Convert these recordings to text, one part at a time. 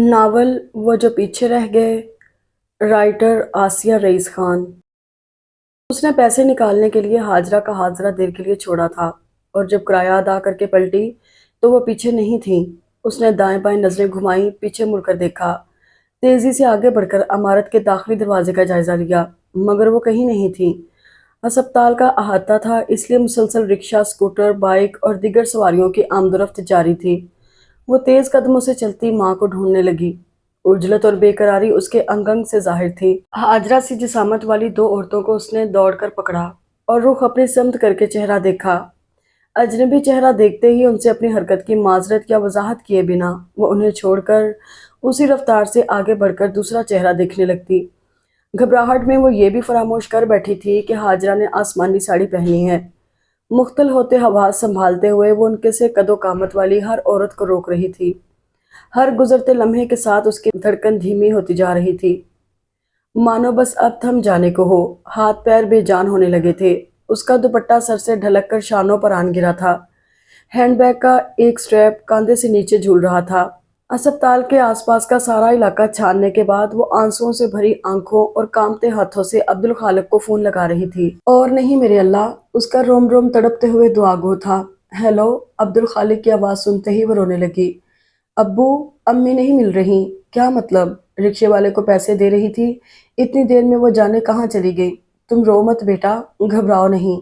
Novel وہ جو پیچھے رہ گئے، رائٹر آسیہ رئیس خان۔ اس نے پیسے نکالنے کے لیے ہاجرہ کا ہاتھ ذرا دیر کے لیے چھوڑا تھا، اور جب کرایہ ادا کر کے پلٹی تو وہ پیچھے نہیں تھیں۔ اس نے دائیں بائیں نظریں گھمائیں، پیچھے مڑ کر دیکھا، تیزی سے آگے بڑھ کر عمارت کے داخلی دروازے کا جائزہ لیا، مگر وہ کہیں نہیں تھیں۔ ہسپتال کا احاطہ تھا، اس لیے مسلسل رکشہ، اسکوٹر، بائیک اور دیگر سواریوں کی آمد و رفت جاری تھی۔ وہ تیز قدموں سے چلتی ماں کو ڈھونڈنے لگی۔ عجلت اور بے قراری اس کے انگ انگ سے ظاہر تھی۔ ہاجرہ سی جسامت والی دو عورتوں کو اس نے دوڑ کر پکڑا اور رخ اپنی سمت کر کے چہرہ دیکھا۔ اجنبی چہرہ دیکھتے ہی ان سے اپنی حرکت کی معذرت یا وضاحت کیے بنا وہ انہیں چھوڑ کر اسی رفتار سے آگے بڑھ کر دوسرا چہرہ دیکھنے لگتی۔ گھبراہٹ میں وہ یہ بھی فراموش کر بیٹھی تھی کہ ہاجرہ نے آسمانی ساڑی پہنی ہے۔ مختل ہوتے حواس سنبھالتے ہوئے وہ ان کے سے قد و قامت والی ہر عورت کو روک رہی تھی۔ ہر گزرتے لمحے کے ساتھ اس کی دھڑکن دھیمی ہوتی جا رہی تھی، مانو بس اب تھم جانے کو ہو۔ ہاتھ پیر بے جان ہونے لگے تھے۔ اس کا دوپٹہ سر سے ڈھلک کر شانوں پر آن گرا تھا۔ ہینڈ بیگ کا ایک سٹریپ کاندھے سے نیچے جھول رہا تھا۔ اسپتال کے آس پاس کا سارا علاقہ چھاننے کے بعد وہ آنسوؤں سے بھری آنکھوں اور کانپتے ہاتھوں سے عبدالخالق کو فون لگا رہی تھی۔ اور نہیں میرے اللہ، اس کا روم روم تڑپتے ہوئے دعا گو تھا۔ ہیلو، عبدالخالق کی آواز سنتے ہی وہ رونے لگی۔ ابو، امی نہیں مل رہی۔ کیا مطلب؟ رکشے والے کو پیسے دے رہی تھی، اتنی دیر میں وہ جانے کہاں چلی گئی؟ تم رو مت بیٹا، گھبراؤ نہیں،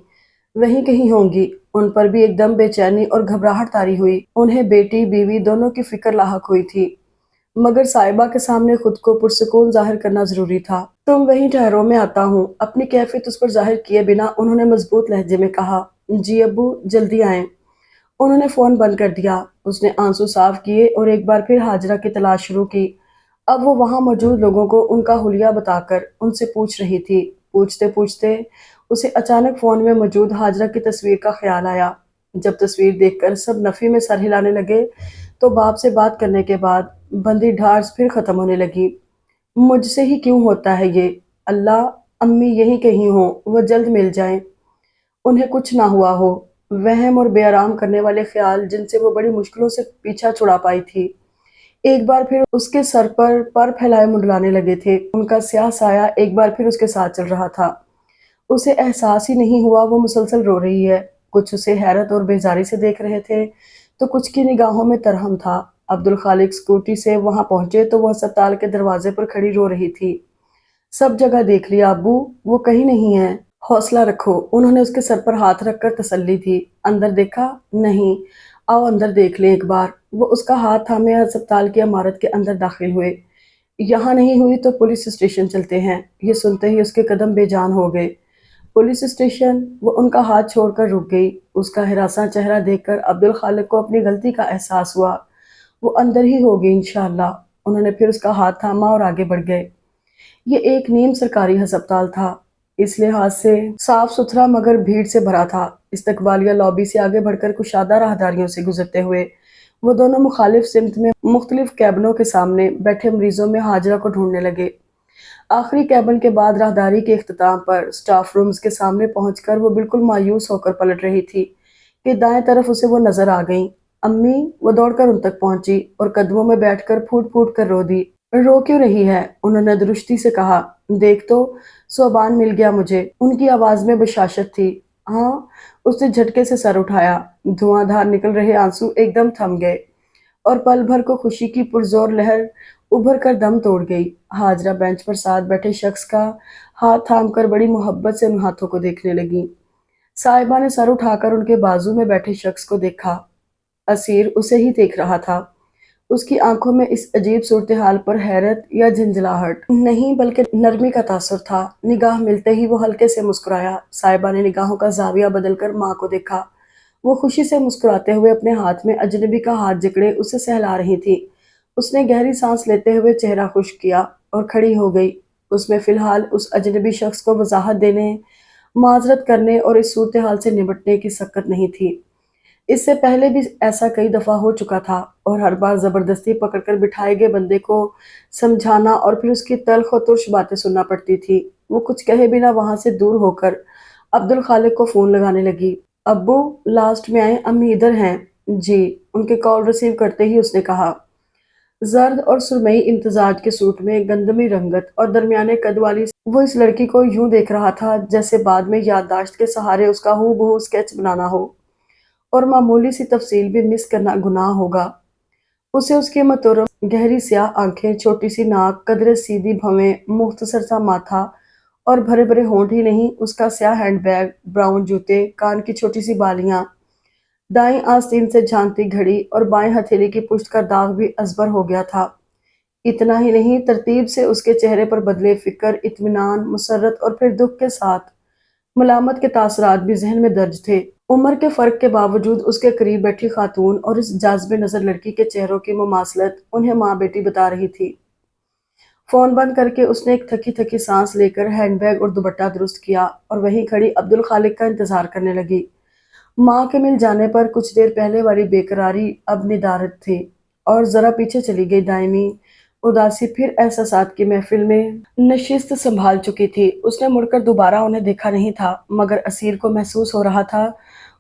وہیں کہیں ہوں گی۔ ان پر بھی ایک دم بے چینی اور گھبراہٹ طاری ہوئی۔ انہیں بیٹی بیوی دونوں کی فکر لاحق ہوئی تھی، مگر صاحبہ کے سامنے خود کو پرسکون ظاہر کرنا ضروری تھا۔ تم وہیں ٹھہرو، میں آتا ہوں۔ اپنی کیفیت اس پر ظاہر کیے بنا انہوں نے مضبوط لہجے میں کہا۔ جی ابو، جلدی آئیں۔ انہوں نے فون بند کر دیا۔ اس نے آنسو صاف کیے اور ایک بار پھر ہاجرہ کی تلاش شروع کی۔ اب وہ وہاں موجود لوگوں کو ان کا حلیہ بتا کر ان سے پوچھ رہی تھی۔ پوچھتے پوچھتے اسے اچانک فون میں موجود ہاجرہ کی تصویر کا خیال آیا۔ جب تصویر دیکھ کر سب نفی میں سر ہلانے لگے تو باپ سے بات کرنے کے بعد بندھی ڈھارس پھر ختم ہونے لگی۔ مجھ سے ہی کیوں ہوتا ہے یہ؟ اللہ، امی یہیں کہیں ہوں، وہ جلد مل جائیں، انہیں کچھ نہ ہوا ہو۔ وہم اور بے آرام کرنے والے خیال جن سے وہ بڑی مشکلوں سے پیچھا چھڑا پائی تھی، ایک بار پھر اس کے سر پر پھیلائے منڈلانے لگے تھے۔ ان کا سیاہ سایہ ایک بار پھر اس کے ساتھ چل رہا تھا۔ اسے احساس ہی نہیں ہوا وہ مسلسل رو رہی ہے۔ کچھ اسے حیرت اور بیزاری سے دیکھ رہے تھے تو کچھ کی نگاہوں میں ترہم تھا۔ عبدالخالق اسکوٹی سے وہاں پہنچے تو وہ ہسپتال کے دروازے پر کھڑی رو رہی تھی۔ سب جگہ دیکھ لیا ابو، وہ کہیں نہیں ہے۔ حوصلہ رکھو، انہوں نے اس کے سر پر ہاتھ رکھ کر تسلی دی۔ اندر دیکھا؟ نہیں۔ آؤ اندر دیکھ لیں ایک بار۔ وہ اس کا ہاتھ تھامے ہسپتال کی عمارت کے اندر داخل ہوئے۔ یہاں نہیں ہوئی تو پولیس اسٹیشن چلتے ہیں۔ یہ سنتے ہی اس کے قدم بے جان ہو گئے۔ Police station? وہ ان کا ہاتھ چھوڑ کر رک گئی۔ اس کا ہراساں چہرہ دیکھ کر عبدالخالق کو اپنی غلطی کا احساس ہوا۔ وہ اندر ہی ہوگی انشاءاللہ۔ انہوں نے پھر اس کا ہاتھ تھاما اور آگے بڑھ گئے۔ یہ ایک نیم سرکاری ہسپتال تھا، اس لحاظ سے صاف ستھرا مگر بھیڑ سے بھرا تھا۔ استقبالیہ لابی سے آگے بڑھ کر کشادہ راہداریوں سے گزرتے ہوئے وہ دونوں مخالف سمت میں مختلف کیبنوں کے سامنے بیٹھے مریضوں میں ہاجرہ کو ڈھونڈنے لگے۔ آخری کیبن کے بعد راہداری کے اختتام پر سٹاف رومز کے سامنے پہنچ کر وہ بالکل مایوس ہو کر پلٹ رہی تھی کہ دائیں طرف اسے وہ نظر آ گئیں۔ امی، وہ دوڑ کر ان تک پہنچی اور قدموں میں بیٹھ کر پھوٹ پھوٹ کر رو دی۔ رو کیوں رہی ہے؟ انہوں نے درشتی سے کہا۔ دیکھ تو، صوبان مل گیا مجھے۔ ان کی آواز میں بشاشت تھی۔ ہاں؟ اس نے جھٹکے سے سر اٹھایا۔ دھواں دھار نکل رہے آنسو ایک دم تھم گئے اور پل بھر کو خوشی کی پرزور لہر ابھر کر دم توڑ گئی۔ ہاجرہ بینچ پر ساتھ بیٹھے شخص کا ہاتھ تھام کر بڑی محبت سے ان ہاتھوں کو دیکھنے لگی۔ صاحبہ نے سر اٹھا کر ان کے بازو میں بیٹھے شخص کو دیکھا۔ اسیر اسے ہی دیکھ رہا تھا۔ اس کی آنکھوں میں اس عجیب صورتحال پر حیرت یا جھنجھلاہٹ نہیں بلکہ نرمی کا تاثر تھا۔ نگاہ ملتے ہی وہ ہلکے سے مسکرایا۔ صاحبہ نے نگاہوں کا زاویہ بدل کر ماں کو دیکھا۔ وہ خوشی سے مسکراتے ہوئے اپنے ہاتھ میں اجنبی کا ہاتھ جکڑے اسے سہلا رہی تھی۔ اس نے گہری سانس لیتے ہوئے چہرہ خشک کیا اور کھڑی ہو گئی۔ اس میں فی الحال اس اجنبی شخص کو وضاحت دینے، معذرت کرنے اور اس صورتحال سے نمٹنے کی سکت نہیں تھی۔ اس سے پہلے بھی ایسا کئی دفعہ ہو چکا تھا اور ہر بار زبردستی پکڑ کر بٹھائے گئے بندے کو سمجھانا اور پھر اس کی تلخ و ترش باتیں سننا پڑتی تھی۔ وہ کچھ کہے بنا وہاں سے دور ہو کر عبدالخالق کو فون لگانے لگی۔ ابو، لاسٹ میں آئیں، امی ادھر ہیں۔ جی، ان کے کال ریسیو کرتے ہی اس نے کہا۔ زرد اور سرمئی امتزاج کے سوٹ میں گندمی رنگت اور درمیانے قد والی وہ اس لڑکی کو یوں دیکھ رہا تھا جیسے بعد میں یادداشت کے سہارے اس کا ہو بہو اسکیچ بنانا ہو اور معمولی سی تفصیل بھی مس کرنا گناہ ہوگا۔ اسے اس کی متورم گہری سیاہ آنکھیں، چھوٹی سی ناک، قدرے سیدھی بھویں، مختصر سا ماتھا اور بھرے بھرے ہونٹ ہی نہیں، اس کا سیاہ ہینڈ بیگ، براؤن جوتے، کان کی چھوٹی سی بالیاں، دائیں آستین سے جھانکتی گھڑی اور بائیں ہتھیلی کی پشت کا داغ بھی ازبر ہو گیا تھا۔ اتنا ہی نہیں، ترتیب سے اس کے چہرے پر بدلے فکر، اطمینان، مسرت اور پھر دکھ کے ساتھ ملامت کے تاثرات بھی ذہن میں درج تھے۔ عمر کے فرق کے باوجود اس کے قریب بیٹھی خاتون اور اس جاذب نظر لڑکی کے چہروں کی مماثلت انہیں ماں بیٹی بتا رہی تھی۔ فون بند کر کے اس نے ایک تھکی تھکی سانس لے کر ہینڈ بیگ اور دوپٹہ درست کیا اور وہیں کھڑی عبدالخالق کا انتظار کرنے لگی۔ ماں کے مل جانے پر کچھ دیر پہلے والی بے قراری اب ندارت تھی اور ذرا پیچھے چلی گئی دائمی اداسی پھر احساسات کی محفل میں نشست سنبھال چکی تھی۔ اس نے مڑ کر دوبارہ انہیں دیکھا نہیں تھا مگر اسیر کو محسوس ہو رہا تھا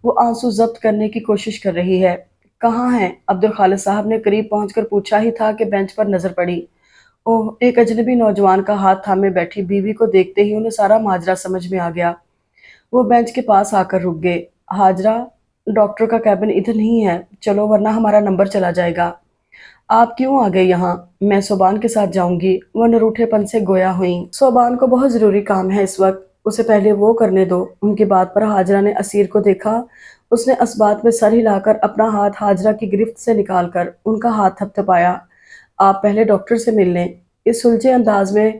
وہ آنسو ضبط کرنے کی کوشش کر رہی ہے۔ کہاں ہیں؟ عبدالخالق صاحب نے قریب پہنچ کر پوچھا ہی تھا کہ بینچ پر نظر پڑی۔ اوہ! ایک اجنبی نوجوان کا ہاتھ تھامے بیٹھی بیوی کو دیکھتے ہی انہیں سارا ماجرا سمجھ میں آ گیا۔ وہ بینچ کے پاس آ کر رک گئے۔ ہاجرہ، ڈاکٹر کا کیبن ادھر نہیں ہے، چلو ورنہ ہمارا نمبر چلا جائے گا۔ آپ کیوں آ گئے یہاں؟ میں صوبان کے ساتھ جاؤں گی۔ وہ نروٹھے پن سے گویا ہوئیں۔ صوبان کو بہت ضروری کام ہے اس وقت، اسے پہلے وہ کرنے دو۔ ان کی بات پر ہاجرہ نے اسیر کو دیکھا۔ اس نے اسبات میں سر ہلا کر اپنا ہاتھ ہاجرہ کی گرفت سے نکال کر ان کا ہاتھ تھپ تھپایا۔ آپ پہلے ڈاکٹر سے مل لیں۔ اس سلجھے انداز میں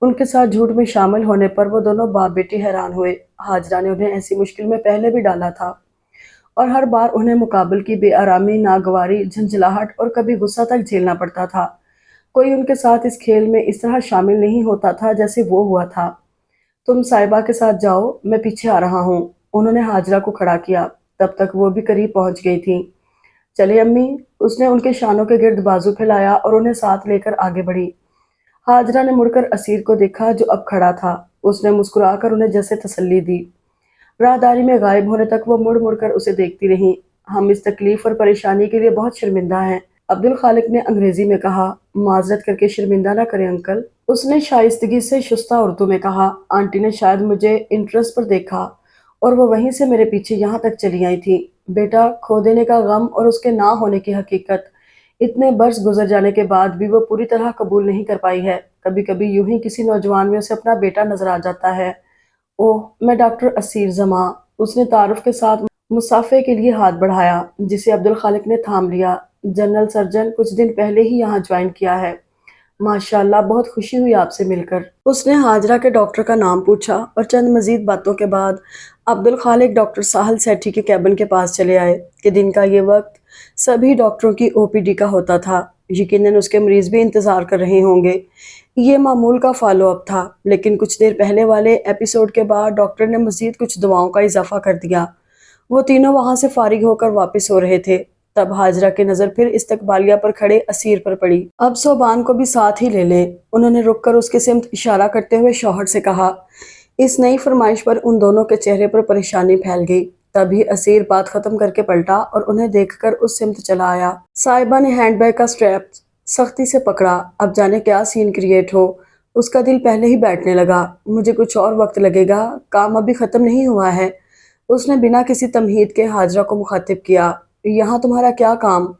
ان کے ساتھ جھوٹ میں شامل ہونے پر وہ دونوں باپ بیٹی حیران ہوئے۔ ہاجرہ نے انہیں ایسی مشکل میں پہلے بھی ڈالا تھا اور ہر بار انہیں مقابل کی بے آرامی، ناگواری، جھنجھلاہٹ اور کبھی غصہ تک جھیلنا پڑتا تھا۔ کوئی ان کے ساتھ اس کھیل میں اس طرح شامل نہیں ہوتا تھا جیسے وہ ہوا تھا۔ تم صاحبہ کے ساتھ جاؤ، میں پیچھے آ رہا ہوں۔ انہوں نے ہاجرہ کو کھڑا کیا۔ تب تک وہ بھی قریب پہنچ گئی تھیں۔ چلے امی، اس نے ان کے شانوں کے گرد بازو پھیلایا اور انہیں ساتھ لے کر آگے بڑھی۔ ہاجرہ نے مڑ کر اسیر کو دیکھا جو اب کھڑا تھا۔ اس نے مسکرا کر انہیں جیسے تسلی دی۔ راہداری میں غائب ہونے تک وہ مڑ مڑ کر اسے دیکھتی رہیں۔ ہم اس تکلیف اور پریشانی کے لیے بہت شرمندہ ہیں، عبدالخالق نے انگریزی میں کہا۔ معذرت کر کے شرمندہ نہ کریں انکل، اس نے شائستگی سے شستہ اردو میں کہا۔ آنٹی نے شاید مجھے انٹرس پر دیکھا اور وہ وہیں سے میرے پیچھے یہاں تک چلی آئی تھی۔ بیٹا، کھو دینے کا غم اور اس کے نہ ہونے کی حقیقت اتنے برس گزر جانے کے بعد بھی وہ پوری طرح قبول نہیں کر پائی ہے۔ کبھی کبھی یوں ہی کسی نوجوان میں اسے اپنا بیٹا نظر آ جاتا ہے۔ اوہ، میں ڈاکٹر اسیر زماں، اس نے تعارف کے ساتھ مصافحے کے لیے ہاتھ بڑھایا جسے عبدالخالق نے تھام لیا۔ جنرل سرجن، کچھ دن پہلے ہی یہاں جوائن کیا ہے۔ ماشاءاللہ، بہت خوشی ہوئی آپ سے مل کر۔ اس نے ہاجرہ کے ڈاکٹر کا نام پوچھا اور چند مزید باتوں کے بعد عبدالخالق ڈاکٹر ساحل سیٹھی کے کیبن کے پاس چلے آئے کہ دن کا یہ وقت سبھی ڈاکٹروں کی او پی ڈی کا ہوتا تھا۔ یقیناً اس کے مریض بھی انتظار کر رہے ہوں گے۔ یہ معمول کا فالو اپ تھا، لیکن کچھ دیر پہلے والے ایپیسوڈ کے بعد ڈاکٹر نے مزید کچھ دواؤں کا اضافہ کر دیا۔ وہ تینوں وہاں سے فارغ ہو کر واپس ہو رہے تھے، تب ہاجرہ کی نظر پھر استقبالیہ پر کھڑے اسیر پر پڑی۔ اب صوبان کو بھی ساتھ ہی لے لیں، انہوں نے رک کر اس کے سمت اشارہ کرتے ہوئے شوہر سے کہا۔ اس نئی فرمائش پر ان دونوں کے چہرے پر پریشانی پھیل گئی۔ تبھی اسیر بات ختم کر کے پلٹا اور انہیں دیکھ کر اس سمت چلا آیا۔ صاحبہ نے ہینڈ بیگ کا سٹریپ سختی سے پکڑا۔ اب جانے کیا سین کریٹ ہو، اس کا دل پہلے ہی بیٹھنے لگا۔ مجھے کچھ اور وقت لگے گا، کام ابھی ختم نہیں ہوا ہے۔ اس نے بنا کسی تمہید کے ہاجرہ کو مخاطب کیا۔ یہاں تمہارا کیا کام؟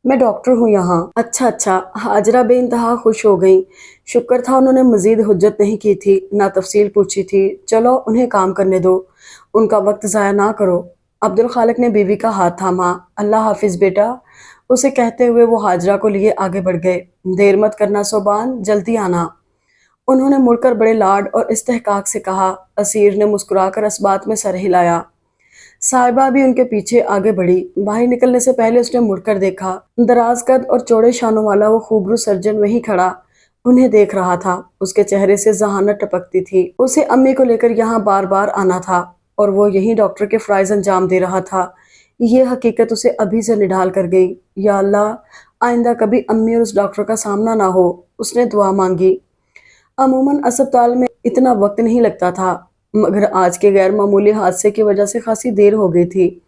میں ڈاکٹر ہوں یہاں۔ اچھا اچھا، ہاجرہ بے انتہا خوش ہو گئیں۔ شکر تھا انہوں نے مزید حجت نہیں کی تھی، نہ تفصیل پوچھی تھی۔ چلو انہیں کام کرنے دو، ان کا وقت ضائع نہ کرو۔ عبدالخالق نے بیوی کا ہاتھ تھاما۔ اللہ حافظ بیٹا، اسے کہتے ہوئے وہ ہاجرہ کو لیے آگے بڑھ گئے۔ دیر مت کرنا صوبان، جلدی آنا، انہوں نے مڑ کر بڑے لاڈ اور استحقاق سے کہا۔ اسیر نے مسکرا کر اسبات میں سر ہلایا۔ صاحبہ بھی ان کے پیچھے آگے بڑھی۔ باہر نکلنے سے پہلے اس نے مڑ کر دیکھا۔ دراز قد اور چوڑے شانوں والا وہ خوبرو سرجن وہیں کھڑا انہیں دیکھ رہا تھا۔ اس کے چہرے سے ذہانت ٹپکتی تھی۔ اسے امی کو لے کر یہاں بار بار آنا تھا اور وہ یہیں ڈاکٹر کے فرائض انجام دے رہا تھا۔ یہ حقیقت اسے ابھی سے نڈھال کر گئی۔ یا اللہ، آئندہ کبھی امی اور اس ڈاکٹر کا سامنا نہ ہو، اس نے دعا مانگی۔ عموماً اسپتال میں اتنا وقت نہیں لگتا تھا، مگر آج کے غیر معمولی حادثے کی وجہ سے خاصی دیر ہو گئی تھی۔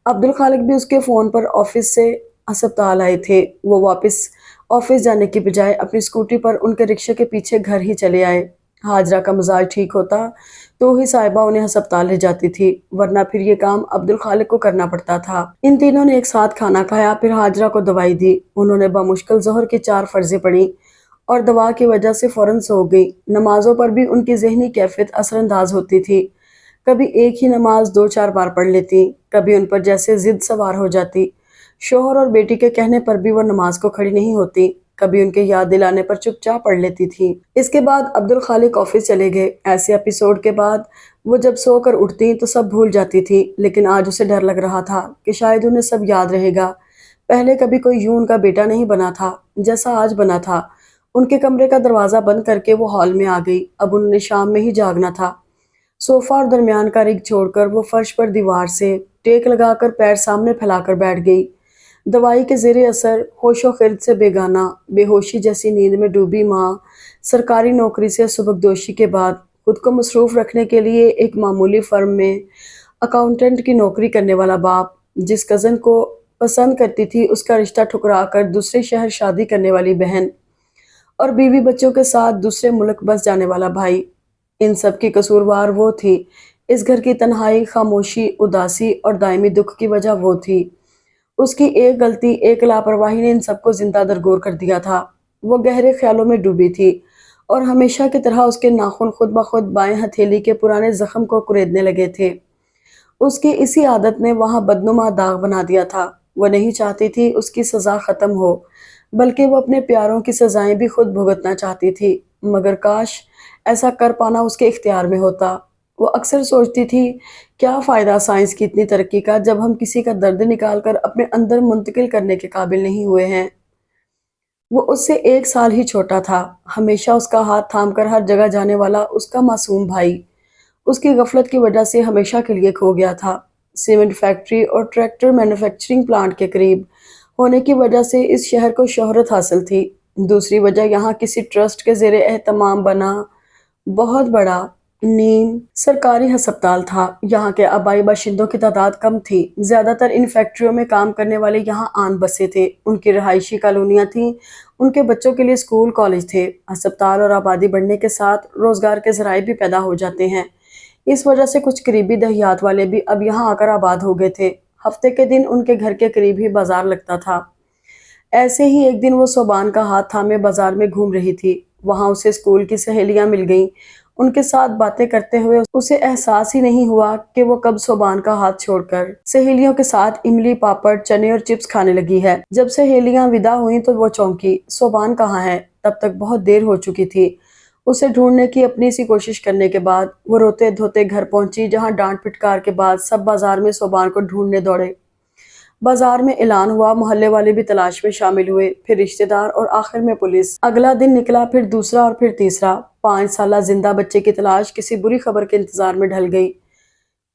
عبدالخالق بھی اس کے فون پر آفس سے اسپتال آئے تھے۔ وہ واپس آفس جانے کی بجائے اپنی اسکوٹی پر ان کے رکشے کے پیچھے گھر ہی چلے آئے۔ حاجرہ کا مزاج ٹھیک ہوتا تو ہی صاحبہ انہیں ہسپتال لے جاتی تھی، ورنہ پھر یہ کام عبدالخالق کو کرنا پڑتا تھا۔ ان تینوں نے ایک ساتھ کھانا کھایا، پھر حاجرہ کو دوائی دی۔ انہوں نے بمشکل ظہر کی 4 فرضیں پڑھی اور دوا کی وجہ سے فوراً سو گئی۔ نمازوں پر بھی ان کی ذہنی کیفیت اثر انداز ہوتی تھی۔ کبھی ایک ہی نماز 2-4 بار پڑھ لیتی، کبھی ان پر جیسے ضد سوار ہو جاتی۔ شوہر اور بیٹی کے کہنے پر بھی وہ نماز کو کھڑی نہیں ہوتی، کبھی ان کے یاد دلانے پر چپ چاپ پڑھ لیتی تھی۔ اس کے بعد عبدالخالق آفس چلے گئے۔ ایسے ایپیسوڈ کے بعد وہ جب سو کر اٹھتی تو سب بھول جاتی تھی، لیکن آج اسے ڈر لگ رہا تھا کہ شاید انہیں سب یاد رہے گا۔ پہلے کبھی کوئی یوں ان کا بیٹا نہیں بنا تھا جیسا آج بنا تھا۔ ان کے کمرے کا دروازہ بند کر کے وہ ہال میں آ گئی۔ اب انہوں نے شام میں ہی جاگنا تھا۔ صوفہ اور درمیان کا رگ چھوڑ کر وہ فرش پر دیوار سے ٹیک لگا کر پیر سامنے پھیلا کر بیٹھ گئی۔ دوائی کے زیر اثر ہوش و خرد سے بیگانہ، بے ہوشی جیسی نیند میں ڈوبی ماں، سرکاری نوکری سے سبکدوشی کے بعد خود کو مصروف رکھنے کے لیے ایک معمولی فرم میں اکاؤنٹنٹ کی نوکری کرنے والا باپ، جس کزن کو پسند کرتی تھی اس کا رشتہ ٹھکرا کر دوسرے شہر شادی کرنے والی بہن، اور بیوی بچوں کے ساتھ دوسرے ملک بس جانے والا بھائی، ان سب کی قصوروار وہ تھی۔ اس گھر کی تنہائی، خاموشی، اداسی اور دائمی دکھ کی وجہ وہ تھی۔ اس کی ایک غلطی، ایک لاپرواہی نے ان سب کو زندہ درگور کر دیا تھا۔ وہ گہرے خیالوں میں ڈوبی تھی اور ہمیشہ کی طرح اس کے ناخن خود بخود بائیں ہتھیلی کے پرانے زخم کو کریدنے لگے تھے۔ اس کی اسی عادت نے وہاں بدنما داغ بنا دیا تھا۔ وہ نہیں چاہتی تھی اس کی سزا ختم ہو، بلکہ وہ اپنے پیاروں کی سزائیں بھی خود بھگتنا چاہتی تھی، مگر کاش ایسا کر پانا اس کے اختیار میں ہوتا۔ وہ اکثر سوچتی تھی، کیا فائدہ سائنس کی اتنی ترقی کا جب ہم کسی کا درد نکال کر اپنے اندر منتقل کرنے کے قابل نہیں ہوئے ہیں۔ وہ اس سے 1 سال ہی چھوٹا تھا، ہمیشہ اس کا ہاتھ تھام کر ہر جگہ جانے والا اس کا معصوم بھائی، اس کی غفلت کی وجہ سے ہمیشہ کے لیے کھو گیا تھا۔ سیمنٹ فیکٹری اور ٹریکٹر مینوفیکچرنگ پلانٹ کے قریب ہونے کی وجہ سے اس شہر کو شہرت حاصل تھی۔ دوسری وجہ یہاں کسی ٹرسٹ کے زیر اہتمام بنا بہت بڑا نیم سرکاری ہسپتال تھا۔ یہاں کے آبائی باشندوں کی تعداد کم تھی، زیادہ تر ان فیکٹریوں میں کام کرنے والے یہاں آن بسے تھے، ان کی رہائشی کالونیاں تھیں، ان کے بچوں کے لیے اسکول کالج تھے۔ ہسپتال اور آبادی بڑھنے کے ساتھ روزگار کے ذرائع بھی پیدا ہو جاتے ہیں، اس وجہ سے کچھ قریبی دیہات والے بھی اب یہاں آ کر آباد ہو گئے تھے۔ ہفتے کے دن ان کے گھر کے قریب ہی بازار لگتا تھا۔ ایسے ہی ایک دن وہ صوبان کا ہاتھ تھامے بازار میں گھوم رہی تھی، وہاں اسے اسکول کی سہیلیاں مل گئیں۔ ان کے ساتھ باتیں کرتے ہوئے اسے احساس ہی نہیں ہوا کہ وہ کب صوبان کا ہاتھ چھوڑ کر سہیلیوں کے ساتھ املی، پاپڑ، چنے اور چپس کھانے لگی ہے۔ جب سہیلیاں ودا ہوئیں تو وہ چونکی، صوبان کہاں ہے؟ تب تک بہت دیر ہو چکی تھی۔ اسے ڈھونڈنے کی اپنی سی کوشش کرنے کے بعد وہ روتے دھوتے گھر پہنچی، جہاں ڈانٹ پھٹکار کے بعد سب بازار میں صوبان کو ڈھونڈنے دوڑے۔ بازار میں اعلان ہوا، محلے والے بھی تلاش میں شامل ہوئے، پھر رشتہ دار اور آخر میں پولیس۔ اگلا دن نکلا، پھر دوسرا اور پھر تیسرا۔ 5 سالہ زندہ بچے کی تلاش کسی بری خبر کے انتظار میں ڈھل گئی۔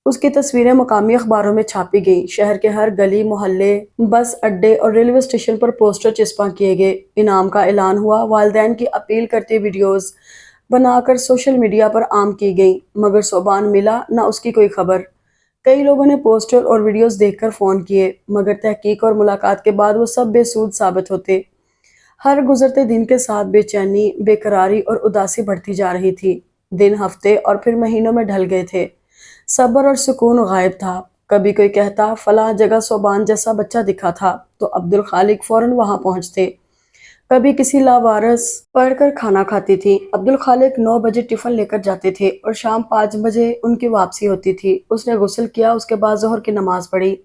اس کی تصویریں مقامی اخباروں میں چھاپی گئیں، شہر کے ہر گلی محلے، بس اڈے اور ریلوے اسٹیشن پر پوسٹر چسپاں کیے گئے۔ انعام کا اعلان ہوا، والدین کی اپیل کرتی ویڈیوز بنا کر سوشل میڈیا پر عام کی گئیں، مگر صوبان ملا نہ اس کی کوئی خبر۔ کئی لوگوں نے پوسٹر اور ویڈیوز دیکھ کر فون کیے، مگر تحقیق اور ملاقات کے بعد وہ سب بے سود ثابت ہوتے۔ ہر گزرتے دن کے ساتھ بے چینی، بے قراری اور اداسی بڑھتی جا رہی تھی۔ دن ہفتے اور پھر مہینوں میں ڈھل گئے تھے، صبر اور سکون غائب تھا۔ کبھی کوئی کہتا فلاں جگہ صوبان جیسا بچہ دکھا تھا تو عبدالخالق فوراً وہاں پہنچتے۔ کبھی کسی لاوارث پڑھ کر کھانا کھاتی تھی۔ عبدالخالق 9 بجے ٹفن لے کر جاتے تھے اور شام 5 بجے ان کی واپسی ہوتی تھی۔ اس نے غسل کیا، اس کے بعد ظہر کی نماز پڑھی۔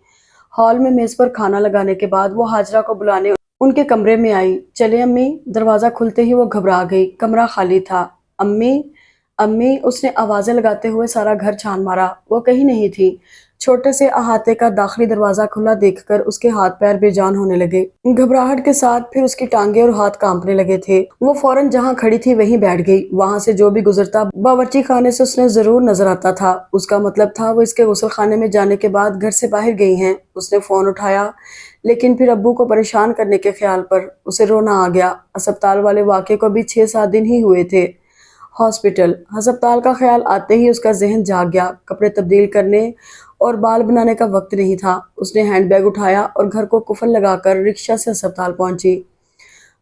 ہال میں میز پر کھانا لگانے کے بعد وہ حاجرہ کو بلانے ان کے کمرے میں آئی۔ چلے امی؟ دروازہ کھلتے ہی وہ گھبرا گئی، کمرہ خالی تھا۔ امی؟ امی؟ اس نے آوازیں لگاتے ہوئے سارا گھر چھان مارا، وہ کہیں نہیں تھی۔ چھوٹے سے احاطے کا داخلی دروازہ کھلا دیکھ کر اس کے ہاتھ پیر بے جان ہونے لگے۔ گھبراہٹ کے ساتھ پھر اس کی ٹانگیں اور ہاتھ کانپنے لگے تھے۔ وہ فوراً جہاں کھڑی تھی وہیں بیٹھ گئی۔ وہاں سے جو بھی گزرتا باورچی خانے سے اس نے ضرور نظر آتا تھا۔ اس کا مطلب تھا وہ اس کے غسل خانے میں جانے کے بعد گھر سے باہر گئی ہیں۔ اس نے فون اٹھایا، لیکن پھر ابو کو پریشان کرنے کے خیال پر اسے رونا آ گیا۔ ہسپتال والے واقعے کو بھی 6-7 دن ہی ہوئے تھے۔ ہسپتال کا خیال آتے ہی اس کا ذہن جاگ گیا۔ کپڑے تبدیل کرنے اور بال بنانے کا وقت نہیں تھا۔ اس نے ہینڈ بیگ اٹھایا اور گھر کو قفل لگا کر رکشہ سے ہسپتال پہنچی۔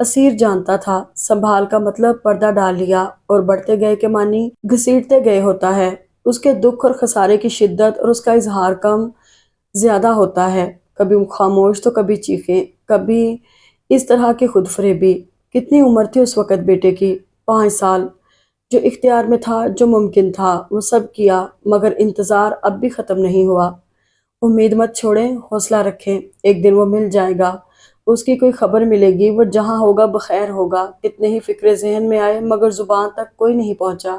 اسیر جانتا تھا سنبھال کا مطلب پردہ ڈال لیا اور بڑھتے گئے کے معنی گھسیٹتے گئے ہوتا ہے۔ اس کے دکھ اور خسارے کی شدت اور اس کا اظہار کم زیادہ ہوتا ہے، کبھی خاموش تو کبھی چیخیں، کبھی اس طرح کی خود فریبی۔ کتنی عمر تھی اس وقت بیٹے کی؟ 5 سال۔ جو اختیار میں تھا، جو ممکن تھا، وہ سب کیا، مگر انتظار اب بھی ختم نہیں ہوا۔ امید مت چھوڑیں، حوصلہ رکھیں، ایک دن وہ مل جائے گا، اس کی کوئی خبر ملے گی، وہ جہاں ہوگا بخیر ہوگا۔ کتنے ہی فکرے ذہن میں آئے مگر زبان تک کوئی نہیں پہنچا۔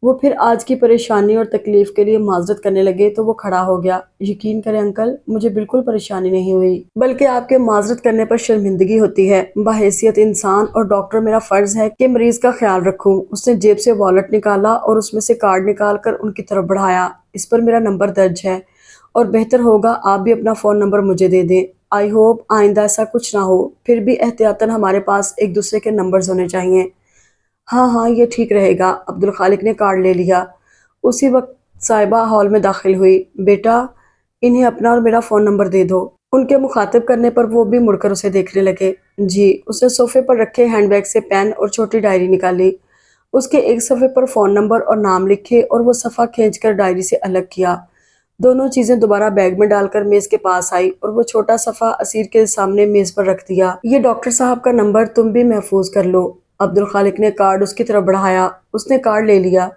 وہ پھر آج کی پریشانی اور تکلیف کے لیے معذرت کرنے لگے تو وہ کھڑا ہو گیا۔ یقین کریں انکل، مجھے بالکل پریشانی نہیں ہوئی، بلکہ آپ کے معذرت کرنے پر شرمندگی ہوتی ہے۔ بحیثیت انسان اور ڈاکٹر میرا فرض ہے کہ مریض کا خیال رکھوں۔ اس نے جیب سے والٹ نکالا اور اس میں سے کارڈ نکال کر ان کی طرف بڑھایا۔ اس پر میرا نمبر درج ہے اور بہتر ہوگا آپ بھی اپنا فون نمبر مجھے دے دیں۔ آئی ہوپ آئندہ ایسا کچھ نہ ہو، پھر بھی احتیاطاً ہمارے پاس ایک دوسرے کے نمبرز ہونے چاہیے۔ ہاں ہاں، یہ ٹھیک رہے گا۔ عبدالخالق نے کارڈ لے لیا۔ اسی وقت صاحبہ ہال میں داخل ہوئی۔ بیٹا، انہیں اپنا اور میرا فون نمبر دے دو۔ ان کے مخاطب کرنے پر وہ بھی مڑ کر اسے دیکھنے لگے۔ جی۔ اس نے صوفے پر رکھے ہینڈ بیگ سے پین اور چھوٹی ڈائری نکالی۔ اس کے ایک صفحے پر فون نمبر اور نام لکھے اور وہ صفحہ کھینچ کر ڈائری سے الگ کیا۔ دونوں چیزیں دوبارہ بیگ میں ڈال کر میز کے پاس آئی اور وہ چھوٹا صفحہ اسیر کے سامنے میز پر رکھ دیا۔ یہ ڈاکٹر صاحب کا نمبر، تم بھی محفوظ کر لو۔ عبدالخالق نے کارڈ اس کی طرف بڑھایا۔ اس نے کارڈ لے لیا۔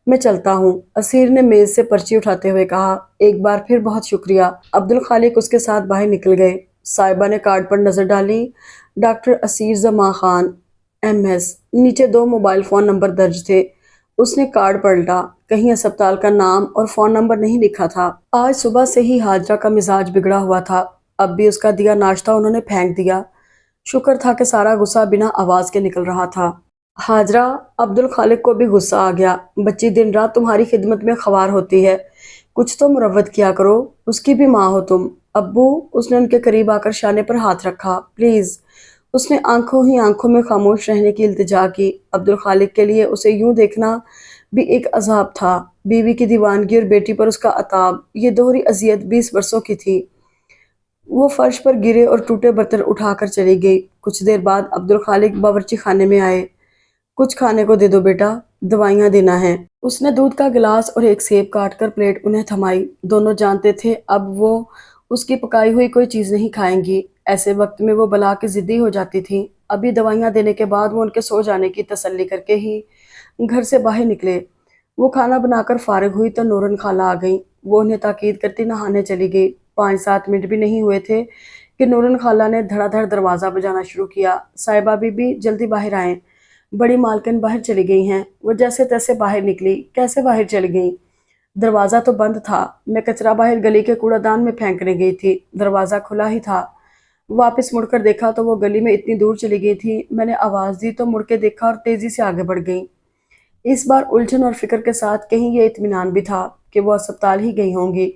میں چلتا ہوں، اسیر نے میز سے پرچی اٹھاتے ہوئے کہا۔ ایک بار پھر بہت شکریہ۔ عبدالخالق اس کے ساتھ باہر نکل گئے۔ صاحبہ نے کارڈ پر نظر ڈالی۔ ڈاکٹر اسیر زماں خان، MS۔ نیچے 2 موبائل فون نمبر درج تھے۔ اس نے کارڈ پلٹا۔ کہیں اسپتال کا نام اور فون نمبر نہیں لکھا تھا۔ آج صبح سے ہی حاجرہ کا مزاج بگڑا ہوا تھا۔ اب بھی اس کا دیا ناشتہ انہوں نے پھینک دیا۔ شکر تھا کہ سارا غصہ بنا آواز کے نکل رہا تھا۔ حاجرہ، عبدالخالق کو بھی غصہ آ گیا۔ بچی دن رات تمہاری خدمت میں خوار ہوتی ہے، کچھ تو مروت کیا کرو، اس کی بھی ماں ہو تم۔ ابو، اس نے ان کے قریب آ کر شانے پر ہاتھ رکھا۔ پلیز۔ اس نے آنکھوں ہی آنکھوں میں خاموش رہنے کی التجا کی۔ عبدالخالق کے لیے اسے یوں دیکھنا بھی ایک عذاب تھا۔ بیوی کی دیوانگی اور بیٹی پر اس کا عتاب، یہ دوہری اذیت 20 برسوں کی تھی۔ وہ فرش پر گرے اور ٹوٹے برتن اٹھا کر چلی گئی۔ کچھ دیر بعد عبدالخالق باورچی خانے میں آئے۔ کچھ کھانے کو دے دو بیٹا، دوائیاں دینا ہے۔ اس نے دودھ کا گلاس اور ایک سیب کاٹ کر پلیٹ انہیں تھمائی۔ دونوں جانتے تھے اب وہ اس کی پکائی ہوئی کوئی چیز نہیں کھائیں گی۔ ایسے وقت میں وہ بلا کے ضدی ہو جاتی تھیں۔ ابھی دوائیاں دینے کے بعد وہ ان کے سو جانے کی تسلی کر کے ہی گھر سے باہر نکلے۔ وہ کھانا بنا کر فارغ ہوئی تو نورن خالہ آ گئیں۔ وہ انہیں تاکید کرتی نہانے چلی گئی۔ 5-7 منٹ بھی نہیں ہوئے تھے کہ نورن خالہ نے دھڑا دھڑ دروازہ بجانا شروع کیا۔ صاحبہ بی بی، جلدی باہر آئیں، بڑی مالکن باہر چلی گئی ہیں۔ وہ جیسے تیسے باہر نکلی۔ کیسے باہر چلی گئیں؟ دروازہ تو بند تھا، میں کچرا باہر گلی کے کوڑا دان میں پھینکنے گئی تھی، دروازہ کھلا ہی تھا۔ واپس مڑ کر دیکھا تو وہ گلی میں اتنی دور چلی گئی تھی، میں نے آواز دی تو مڑ کے دیکھا اور تیزی سے آگے بڑھ گئیں۔ اس بار الجھن اور فکر کے ساتھ کہیں یہ اطمینان بھی تھا کہ وہ اسپتال ہی گئی ہوں گی۔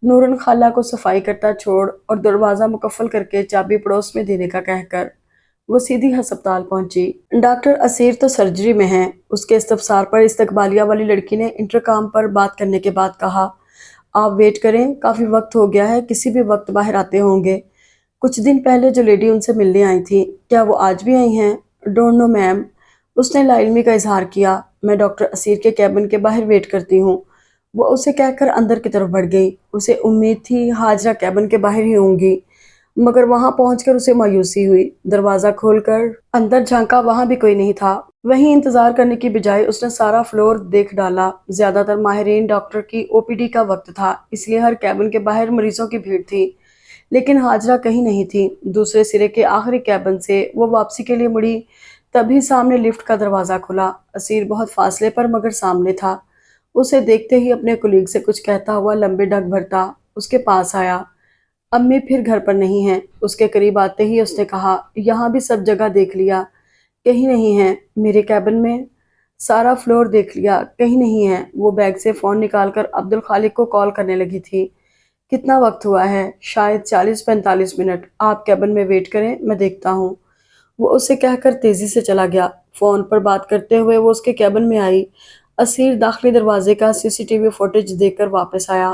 نورن خالہ کو صفائی کرتا چھوڑ اور دروازہ مقفل کر کے چابی پڑوس میں دینے کا کہہ کر وہ سیدھی ہسپتال پہنچی۔ ڈاکٹر اسیر تو سرجری میں ہیں، اس کے استفسار پر استقبالیہ والی لڑکی نے انٹرکام پر بات کرنے کے بعد کہا۔ آپ ویٹ کریں، کافی وقت ہو گیا ہے، کسی بھی وقت باہر آتے ہوں گے۔ کچھ دن پہلے جو لیڈی ان سے ملنے آئی تھی، کیا وہ آج بھی آئی ہیں؟ ڈونٹ نو میم۔ اس نے لا علمی کا اظہار کیا۔ میں ڈاکٹر اسیر کے کیبن کے باہر ویٹ کرتی ہوں۔ وہ اسے کہہ کر اندر کی طرف بڑھ گئی۔ اسے امید تھی حاجرہ کیبن کے باہر ہی ہوں گی، مگر وہاں پہنچ کر اسے مایوسی ہوئی۔ دروازہ کھول کر اندر جھانکا، وہاں بھی کوئی نہیں تھا۔ وہیں انتظار کرنے کی بجائے اس نے سارا فلور دیکھ ڈالا۔ زیادہ تر ماہرین ڈاکٹر کی OPD کا وقت تھا، اس لیے ہر کیبن کے باہر مریضوں کی بھیڑ تھی، لیکن حاجرہ کہیں نہیں تھی۔ دوسرے سرے کے آخری کیبن سے وہ واپسی کے لیے مڑی، تبھی سامنے لفٹ کا دروازہ کھلا۔ اسیر بہت فاصلے پر مگر سامنے تھا۔ اسے دیکھتے ہی اپنے کلیگ سے کچھ کہتا ہوا لمبے ڈگ بھرتا اس کے پاس آیا۔ امی پھر گھر پر نہیں ہیں؟ اس کے قریب آتے ہی اس نے کہا۔ یہاں بھی سب جگہ دیکھ لیا، کہیں نہیں ہیں۔ میرے کیبن میں سارا فلور دیکھ لیا، کہیں نہیں ہیں۔ وہ بیگ سے فون نکال کر عبدالخالق کو کال کرنے لگی تھی۔ کتنا وقت ہوا ہے؟ شاید 40-45 منٹ۔ آپ کیبن میں ویٹ کریں، میں دیکھتا ہوں۔ وہ اسے کہہ کر تیزی سے چلا گیا۔ فون پر بات کرتے ہوئے وہ اس کے کیبن میں آئی۔ اسیر داخلی دروازے کا CCTV فوٹیج دیکھ کر واپس آیا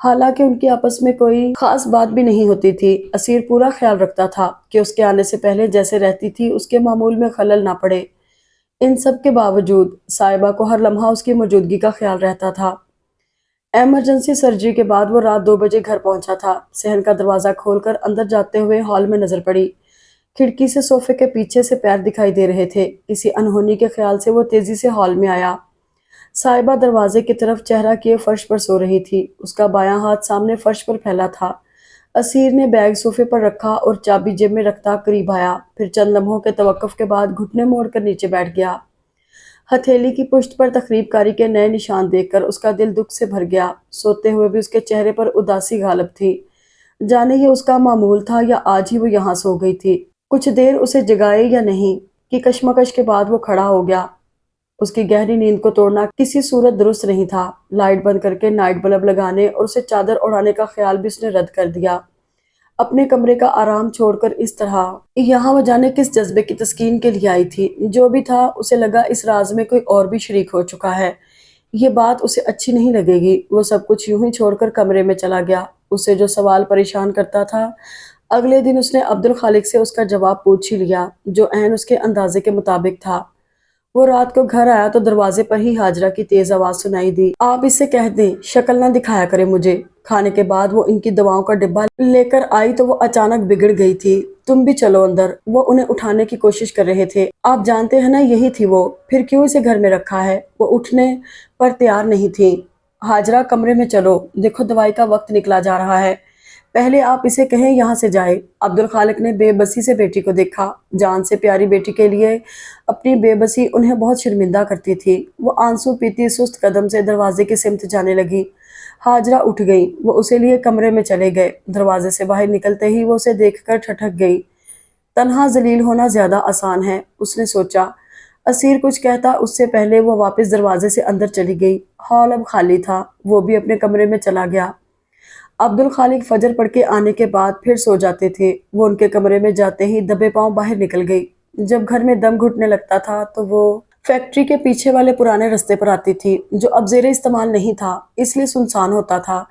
حالانکہ ان کی آپس میں کوئی خاص بات بھی نہیں ہوتی تھی، اسیر پورا خیال رکھتا تھا کہ اس کے آنے سے پہلے جیسے رہتی تھی اس کے معمول میں خلل نہ پڑے۔ ان سب کے باوجود صاحبہ کو ہر لمحہ اس کی موجودگی کا خیال رہتا تھا۔ ایمرجنسی سرجری کے بعد وہ رات 2 بجے گھر پہنچا تھا۔ صحن کا دروازہ کھول کر اندر جاتے ہوئے ہال میں نظر پڑی۔ کھڑکی سے صوفے کے پیچھے سے پیر دکھائی دے رہے تھے۔ کسی انہونی کے خیال سے وہ تیزی سے ہال میں آیا۔ صاحبہ دروازے کی طرف چہرہ کیے فرش پر سو رہی تھی۔ اس کا بایاں ہاتھ سامنے فرش پر پھیلا تھا۔ اسیر نے بیگ صوفے پر رکھا اور چابی جیب میں رکھتا قریب آیا، پھر چند لمحوں کے توقف کے بعد گھٹنے موڑ کر نیچے بیٹھ گیا۔ ہتھیلی کی پشت پر تخریب کاری کے نئے نشان دیکھ کر اس کا دل دکھ سے بھر گیا۔ سوتے ہوئے بھی اس کے چہرے پر اداسی غالب تھی۔ جانے یہ اس کا معمول تھا یا آج ہی وہ یہاں سو گئی تھی۔ کچھ دیر اسے جگائے یا نہیں کی کشمکش کے بعد وہ کھڑا ہو گیا۔ اس کی گہری نیند کو توڑنا کسی صورت درست نہیں تھا۔ لائٹ بند کر کے نائٹ بلب لگانے اور اسے چادر اڑانے کا خیال بھی اس نے رد کر دیا۔ اپنے کمرے کا آرام چھوڑ کر اس طرح یہاں وہ جانے کس جذبے کی تسکین کے لیے آئی تھی۔ جو بھی تھا اسے لگا اس راز میں کوئی اور بھی شریک ہو چکا ہے۔ یہ بات اسے اچھی نہیں لگے گی۔ وہ سب کچھ یوں ہی چھوڑ کر کمرے میں چلا گیا۔ اسے جو سوال پریشان کرتا تھا، اگلے دن اس نے عبدالخالق سے اس کا جواب پوچھ ہی لیا، جو عین اس کے اندازے کے مطابق تھا۔ وہ رات کو گھر آیا تو دروازے پر ہی ہاجرہ کی تیز آواز سنائی دی، آپ اس سے کہہ دیں شکل نہ دکھایا کرے مجھے۔ کھانے کے بعد وہ ان کی دواؤں کا ڈبہ لے کر آئی تو وہ اچانک بگڑ گئی تھی۔ تم بھی چلو اندر۔ وہ انہیں اٹھانے کی کوشش کر رہے تھے۔ آپ جانتے ہیں نا یہی تھی وہ، پھر کیوں اسے گھر میں رکھا ہے؟ وہ اٹھنے پر تیار نہیں تھی۔ ہاجرہ کمرے میں چلو، دیکھو دوائی کا وقت نکلا جا رہا ہے، پہلے آپ اسے کہیں یہاں سے جائے۔ عبدالخالق نے بے بسی سے بیٹی کو دیکھا۔ جان سے پیاری بیٹی کے لیے اپنی بے بسی انہیں بہت شرمندہ کرتی تھی۔ وہ آنسو پیتی سست قدم سے دروازے کی سمت جانے لگی۔ ہاجرہ اٹھ گئی۔ وہ اسے لیے کمرے میں چلے گئے۔ دروازے سے باہر نکلتے ہی وہ اسے دیکھ کر ٹھٹک گئی۔ تنہا ذلیل ہونا زیادہ آسان ہے، اس نے سوچا۔ اسیر کچھ کہتا اس سے پہلے وہ واپس دروازے سے اندر چلی گئی۔ ہال اب خالی تھا۔ وہ بھی اپنے کمرے میں چلا گیا۔ عبدالخالق فجر پڑھ کے آنے کے بعد پھر سو جاتے تھے۔ وہ ان کے کمرے میں جاتے ہی دبے پاؤں باہر نکل گئی۔ جب گھر میں دم گھٹنے لگتا تھا تو وہ فیکٹری کے پیچھے والے پرانے رستے پر آتی تھی، جو اب زیر استعمال نہیں تھا، اس لیے سنسان ہوتا تھا۔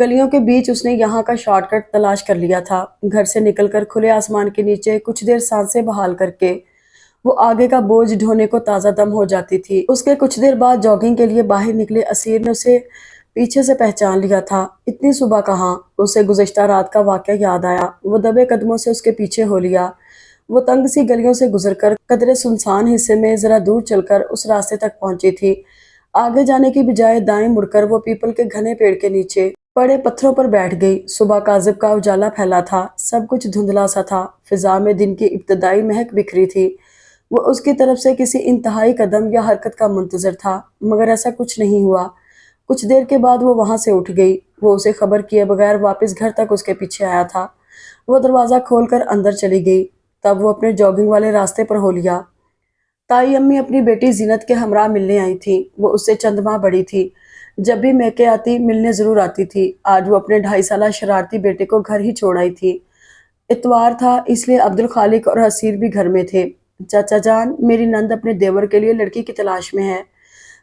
گلیوں کے بیچ اس نے یہاں کا شارٹ کٹ تلاش کر لیا تھا۔ گھر سے نکل کر کھلے آسمان کے نیچے کچھ دیر سانسیں بحال کر کے وہ آگے کا بوجھ ڈھونے کو تازہ دم ہو جاتی تھی۔ اس کے کچھ دیر بعد جاگنگ کے لیے باہر نکلے اسیر نے اسے پیچھے سے پہچان لیا تھا۔ اتنی صبح کہاں؟ اسے گزشتہ رات کا واقعہ یاد آیا۔ وہ دبے قدموں سے اس کے پیچھے ہو لیا۔ وہ تنگ سی گلیوں سے گزر کر قدرے سنسان حصے میں ذرا دور چل کر اس راستے تک پہنچی تھی۔ آگے جانے کی بجائے دائیں مڑ کر وہ پیپل کے گھنے پیڑ کے نیچے پڑے پتھروں پر بیٹھ گئی۔ صبح کاذب کا اجالا پھیلا تھا، سب کچھ دھندلا سا تھا، فضا میں دن کی ابتدائی مہک بکھری تھی۔ وہ اس کی طرف سے کسی انتہائی قدم یا حرکت کا منتظر تھا، مگر ایسا کچھ نہیں ہوا۔ کچھ دیر کے بعد وہ وہاں سے اٹھ گئی۔ وہ اسے خبر کیے بغیر واپس گھر تک اس کے پیچھے آیا تھا۔ وہ دروازہ کھول کر اندر چلی گئی۔ تب وہ اپنے جاگنگ والے راستے پر ہو لیا۔ تائی امی اپنی بیٹی زینت کے ہمراہ ملنے آئی تھی۔ وہ اس سے چند ماہ بڑی تھی۔ جب بھی میکے آتی ملنے ضرور آتی تھی۔ آج وہ اپنے 2.5 سالہ شرارتی بیٹے کو گھر ہی چھوڑ آئی تھی۔ اتوار تھا، اس لیے عبدالخالق اور اسیر بھی گھر میں تھے۔ چاچا جان، میری نند اپنے دیور کے لیے لڑکی کی تلاش میں ہے۔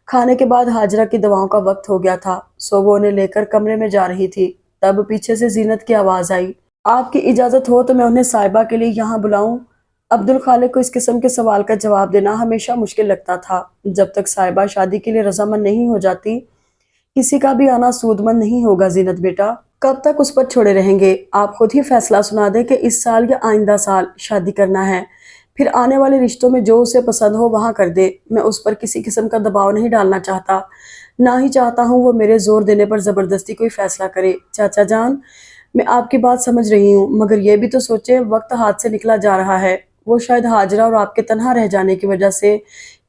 کھانے کے بعد ہاجرہ کی دواؤں کا وقت ہو گیا تھا، سو وہ انہیں لے کر کمرے میں جا رہی تھی۔ تب پیچھے سے زینت کی آواز آئی، آپ کی اجازت ہو تو میں انہیں صاحبہ کے لیے یہاں بلاؤں؟ عبدالخالق کو اس قسم کے سوال کا جواب دینا ہمیشہ مشکل لگتا تھا۔ جب تک صاحبہ شادی کے لیے رضامند نہیں ہو جاتی، کسی کا بھی آنا سود مند نہیں ہوگا۔ زینت بیٹا، کب تک اس پر چھوڑے رہیں گے؟ آپ خود ہی فیصلہ سنا دیں کہ اس سال یا آئندہ سال شادی کرنا ہے، پھر آنے والے رشتوں میں جو اسے پسند ہو وہاں کر دے۔ میں اس پر کسی قسم کا دباؤ نہیں ڈالنا چاہتا، نہ ہی چاہتا ہوں وہ میرے زور دینے پر زبردستی کوئی فیصلہ کرے۔ چاچا جان، میں آپ کی بات سمجھ رہی ہوں، مگر یہ بھی تو سوچیں وقت ہاتھ سے نکلا جا رہا ہے۔ وہ شاید ہاجرہ اور آپ کے تنہا رہ جانے کی وجہ سے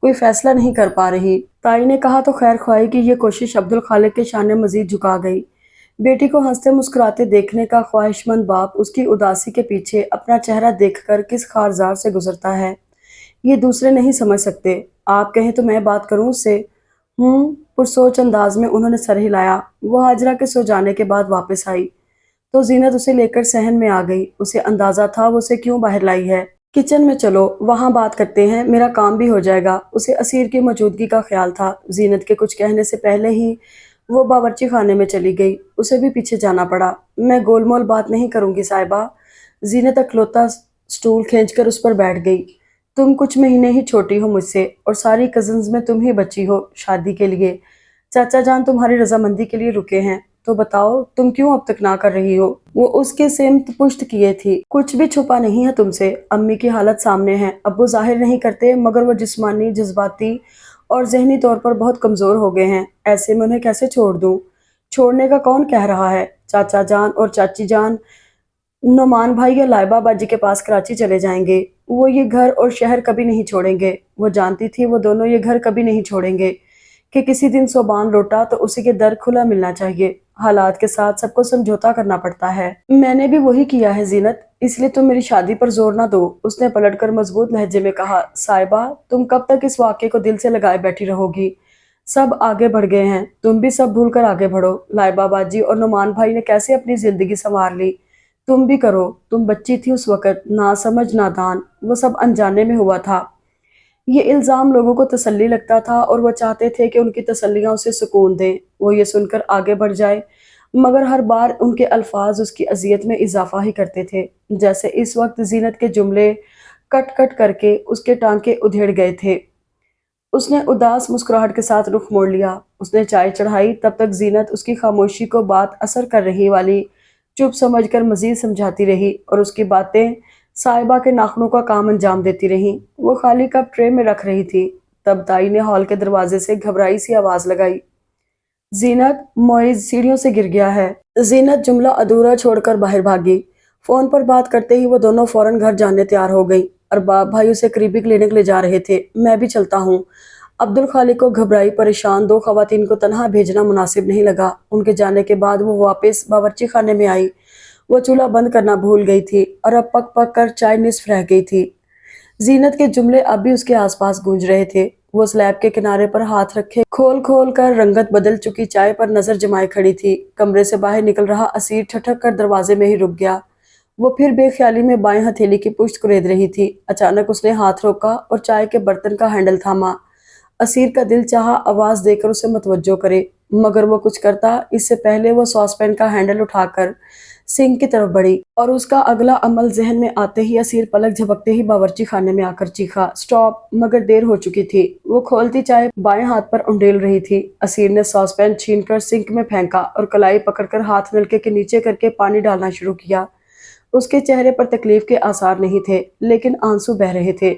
کوئی فیصلہ نہیں کر پا رہی۔ تائی نے کہا تو خیر خواہی کی یہ کوشش عبدالخالق کے شانے مزید جھکا گئی۔ بیٹی کو ہنستے مسکراتے دیکھنے کا خواہش مند باپ اس کی اداسی کے پیچھے اپنا چہرہ دیکھ کر کس خارزار سے گزرتا ہے، یہ دوسرے نہیں سمجھ سکتے۔ آپ کہیں تو میں بات کروں اس سے؟ پرسوچ انداز میں انہوں نے سر ہلایا۔ وہ ہاجرہ کے سو جانے کے بعد واپس آئی تو زینت اسے لے کر صحن میں آ گئی۔ اسے اندازہ تھا وہ اسے کیوں باہر لائی ہے۔ کچن میں چلو، وہاں بات کرتے ہیں، میرا کام بھی ہو جائے گا۔ اسے اسیر کی موجودگی کا خیال تھا۔ زینت کے کچھ کہنے سے پہلے ہی وہ باورچی خانے میں چلی گئی، اسے بھی پیچھے جانا پڑا۔ میں گول مول بات نہیں کروں گی صاحبہ۔ زینت اکلوتا سٹول کھینچ کر اس پر بیٹھ گئی۔ تم کچھ مہینے ہی چھوٹی ہو مجھ سے، اور ساری کزنز میں تم ہی بچی ہو شادی کے لیے۔ چاچا جان تمہاری رضامندی کے لیے رکے ہیں، تو بتاؤ تم کیوں اب تک نہ کر رہی ہو؟ وہ اس کے سمت پشت کیے تھی۔ کچھ بھی چھپا نہیں ہے تم سے، امی کی حالت سامنے ہے۔ ابو ظاہر نہیں کرتے، مگر وہ جسمانی، جذباتی اور ذہنی طور پر بہت کمزور ہو گئے ہیں۔ ایسے میں انہیں کیسے چھوڑ دوں؟ چھوڑنے کا کون کہہ رہا ہے؟ چاچا جان اور چاچی جان نعمان بھائی یا لائبہ باجی کے پاس کراچی چلے جائیں گے۔ وہ یہ گھر اور شہر کبھی نہیں چھوڑیں گے۔ وہ جانتی تھی وہ دونوں یہ گھر کبھی نہیں چھوڑیں گے کہ کسی دن صوبان لوٹا تو اسی کے در کھلا ملنا چاہیے۔ حالات کے ساتھ سب کو سمجھوتا کرنا پڑتا ہے۔ میں نے بھی وہی کیا ہے زینت، اس لیے تم میری شادی پر زور نہ دو۔ اس نے پلٹ کر مضبوط لہجے میں کہا، صاحبہ تم کب تک اس واقعے کو دل سے لگائے بیٹھی رہو گی؟ سب آگے بڑھ گئے ہیں، تم بھی سب بھول کر آگے بڑھو۔ لائبہ باجی اور نعمان بھائی نے کیسے اپنی زندگی سنوار لی، تم بھی کرو۔ تم بچی تھی اس وقت، نا سمجھ نادان، وہ سب انجانے میں ہوا تھا۔ یہ الزام لوگوں کو تسلی لگتا تھا اور وہ چاہتے تھے کہ ان کی تسلیاں اسے سکون دیں۔ وہ یہ سن کر آگے بڑھ جائے، مگر ہر بار ان کے الفاظ اس کی اذیت میں اضافہ ہی کرتے تھے۔ جیسے اس وقت زینت کے جملے کٹ کٹ کر کے اس کے ٹانکے ادھیڑ گئے تھے۔ اس نے اداس مسکراہٹ کے ساتھ رخ موڑ لیا۔ اس نے چائے چڑھائی، تب تک زینت اس کی خاموشی کو بات اثر کر رہی والی چپ سمجھ کر مزید سمجھاتی رہی، اور اس کی باتیں صاحبہ کے ناخنوں کا کام انجام دیتی رہیں۔ وہ خالی کپ ٹرے میں رکھ رہی تھی، تب دائی نے ہال کے دروازے سے گھبرائی سی آواز لگائی، زینت، معیز سیڑھیوں سے گر گیا ہے۔ زینت جملہ ادھورا چھوڑ کر باہر بھاگی۔ فون پر بات کرتے ہی وہ دونوں فوراً گھر جانے تیار ہو گئیں۔ ارباب بھائی اسے قریبی کلینک لے جا رہے تھے۔ میں بھی چلتا ہوں۔ عبدالخالق کو گھبرائی پریشان دو خواتین کو تنہا بھیجنا مناسب نہیں لگا۔ ان کے جانے کے بعد وہ واپس باورچی خانے میں آئی۔ وہ چولہا بند کرنا بھول گئی تھی اور اب پک پک کر چائے نصف رہ گئی تھی۔ زینت کے جملے اب بھی اس کے آس پاس گونج رہے تھے۔ وہ سلیب کے کنارے پر ہاتھ رکھے کھول کھول کر رنگت بدل چکی چائے پر نظر جمائے کھڑی تھی۔ کمرے سے باہر نکل رہا اسیر ٹھٹک کر دروازے میں ہی رک گیا۔ وہ پھر بے خیالی میں بائیں ہتھیلی کی پشت کرید رہی تھی۔ اچانک اس نے ہاتھ روکا اور چائے کے برتن کا ہینڈل تھاما۔ اسیر کا دل چاہا آواز دے کر اسے متوجہ کرے، مگر وہ کچھ کرتا اس سے پہلے وہ ساس پین کا ہینڈل اٹھا کر سنک کی طرف بڑھی، اور اس کا اگلا عمل ذہن میں آتے ہی اسیر پلک جھپکتے ہی باورچی خانے میں آ کر چیخا، سٹاپ! مگر دیر ہو چکی تھی۔ وہ کھولتی چائے بائیں ہاتھ پر انڈیل رہی تھی۔ اسیر نے ساس پین چھین کر سنک میں پھینکا اور کلائی پکڑ کر ہاتھ نلکے کے نیچے کر کے پانی ڈالنا شروع کیا۔ اس کے چہرے پر تکلیف کے آثار نہیں تھے، لیکن آنسو بہہ رہے تھے۔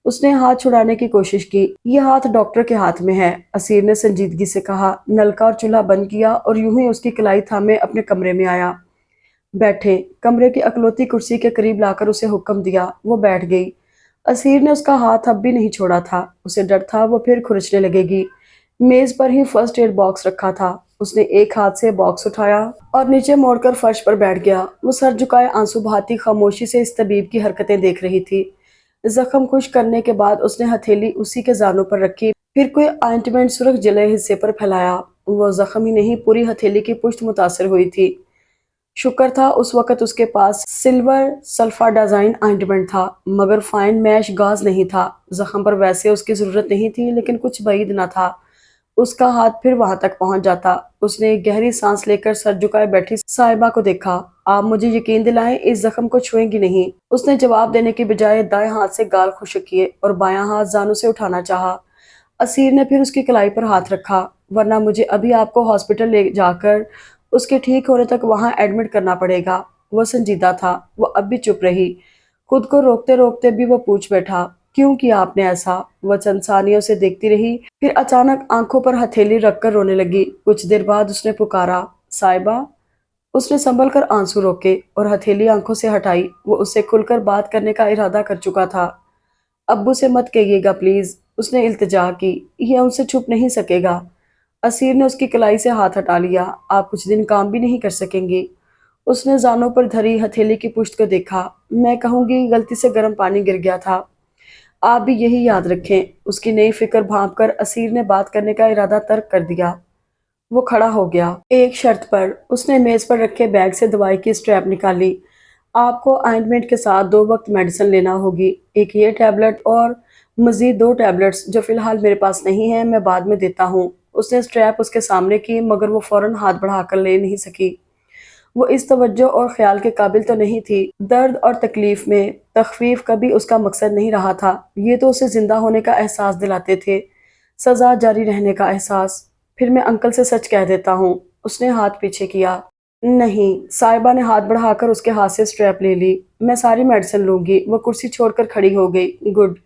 اس نے ہاتھ چھڑانے کی کوشش کی۔ یہ ہاتھ ڈاکٹر کے ہاتھ میں ہے، اسیر نے سنجیدگی سے کہا۔ نلکا اور چولہا بند کیا اور یوں ہی اس کی کلائی تھامے اپنے کمرے میں آیا۔ بیٹھے، کمرے کی اکلوتی کرسی کے قریب لا کر اسے حکم دیا۔ وہ بیٹھ گئی۔ اسیر نے اس کا ہاتھ اب بھی نہیں چھوڑا تھا۔ اسے ڈر تھا وہ پھر کھرچنے لگے گی۔ میز پر ہی فرسٹ ایڈ باکس رکھا تھا۔ اس نے ایک ہاتھ سے باکس اٹھایا اور نیچے موڑ کر فرش پر بیٹھ گیا۔ وہ سر جھکائے آنسو بہاتی خاموشی سے اس طبیب کی حرکتیں دیکھ رہی تھی۔ زخم خشک کرنے کے بعد اس نے ہتھیلی اسی کے زانوں پر رکھی، پھر کوئی آئنٹمنٹ سرخ جلے حصے پر پھیلایا۔ وہ زخم ہی نہیں، پوری ہتھیلی کی پشت متاثر ہوئی تھی۔ شکر تھا اس وقت اس کے پاس سلور سلفاڈازائن آئنٹمنٹ تھا، مگر فائن میش گاز نہیں تھا۔ زخم پر ویسے اس کی ضرورت نہیں تھی، لیکن کچھ بعید نہ تھا اس کا ہاتھ پھر وہاں تک پہنچ جاتا۔ اس نے ایک گہری سانس لے کر سر جھکائے بیٹھی صاحبہ کو دیکھا۔ آپ مجھے یقین دلائیں اس زخم کو چھوئیں گی نہیں؟ اس نے جواب دینے کی بجائے دائیں ہاتھ سے گال خشک کیے اور بایاں ہاتھ زانوں سے اٹھانا چاہا۔ اسیر نے پھر اس کی کلائی پر ہاتھ رکھا، ورنہ مجھے ابھی آپ کو ہاسپٹل لے جا کر اس کے ٹھیک ہونے تک وہاں ایڈمٹ کرنا پڑے گا۔ وہ سنجیدہ تھا۔ وہ اب بھی چپ رہی۔ خود کو روکتے روکتے بھی وہ پوچھ بیٹھا، کیوں کیا آپ نے ایسا؟ وہ چند ثانیے اسے دیکھتی رہی، پھر اچانک آنکھوں پر ہتھیلی رکھ کر رونے لگی۔ کچھ دیر بعد اس نے پکارا، صاحبہ! اس نے سنبھل کر آنسو روکے اور ہتھیلی آنکھوں سے ہٹائی۔ وہ اس سے کھل کر بات کرنے کا ارادہ کر چکا تھا۔ ابو سے مت کہیے گا پلیز، اس نے التجا کی، یہ ان سے چھپ نہیں سکے گا۔ اسیر نے اس کی کلائی سے ہاتھ ہٹا لیا۔ آپ کچھ دن کام بھی نہیں کر سکیں گی۔ اس نے زانوں پر دھری ہتھیلی کی پشت کو دیکھا۔ میں کہوں گی غلطی سے گرم پانی گر گیا تھا۔ آپ بھی یہی یاد رکھیں۔ اس کی نئی فکر بھانپ کر اسیر نے بات کرنے کا ارادہ ترک کر دیا۔ وہ کھڑا ہو گیا۔ ایک شرط پر۔ اس نے میز پر رکھے بیگ سے دوائی کی اسٹریپ نکالی۔ آپ کو آئنٹمنٹ کے ساتھ 2 وقت میڈیسن لینا ہوگی، ایک یہ ٹیبلٹ اور مزید 2 ٹیبلٹس جو فی الحال میرے پاس نہیں ہیں، میں بعد میں دیتا ہوں۔ اس نے اسٹریپ اس کے سامنے کی مگر وہ فوراً ہاتھ بڑھا کر لے نہیں سکی۔ وہ اس توجہ اور خیال کے قابل تو نہیں تھی۔ درد اور تکلیف میں تخفیف کبھی اس کا مقصد نہیں رہا تھا، یہ تو اسے زندہ ہونے کا احساس دلاتے تھے، سزا جاری رہنے کا احساس۔ پھر میں انکل سے سچ کہہ دیتا ہوں۔ اس نے ہاتھ پیچھے کیا۔ نہیں، صاحبہ نے ہاتھ بڑھا کر اس کے ہاتھ سے اسٹریپ لے لی۔ میں ساری میڈیسن لوں گی۔ وہ کرسی چھوڑ کر کھڑی ہو گئی۔ گڈ۔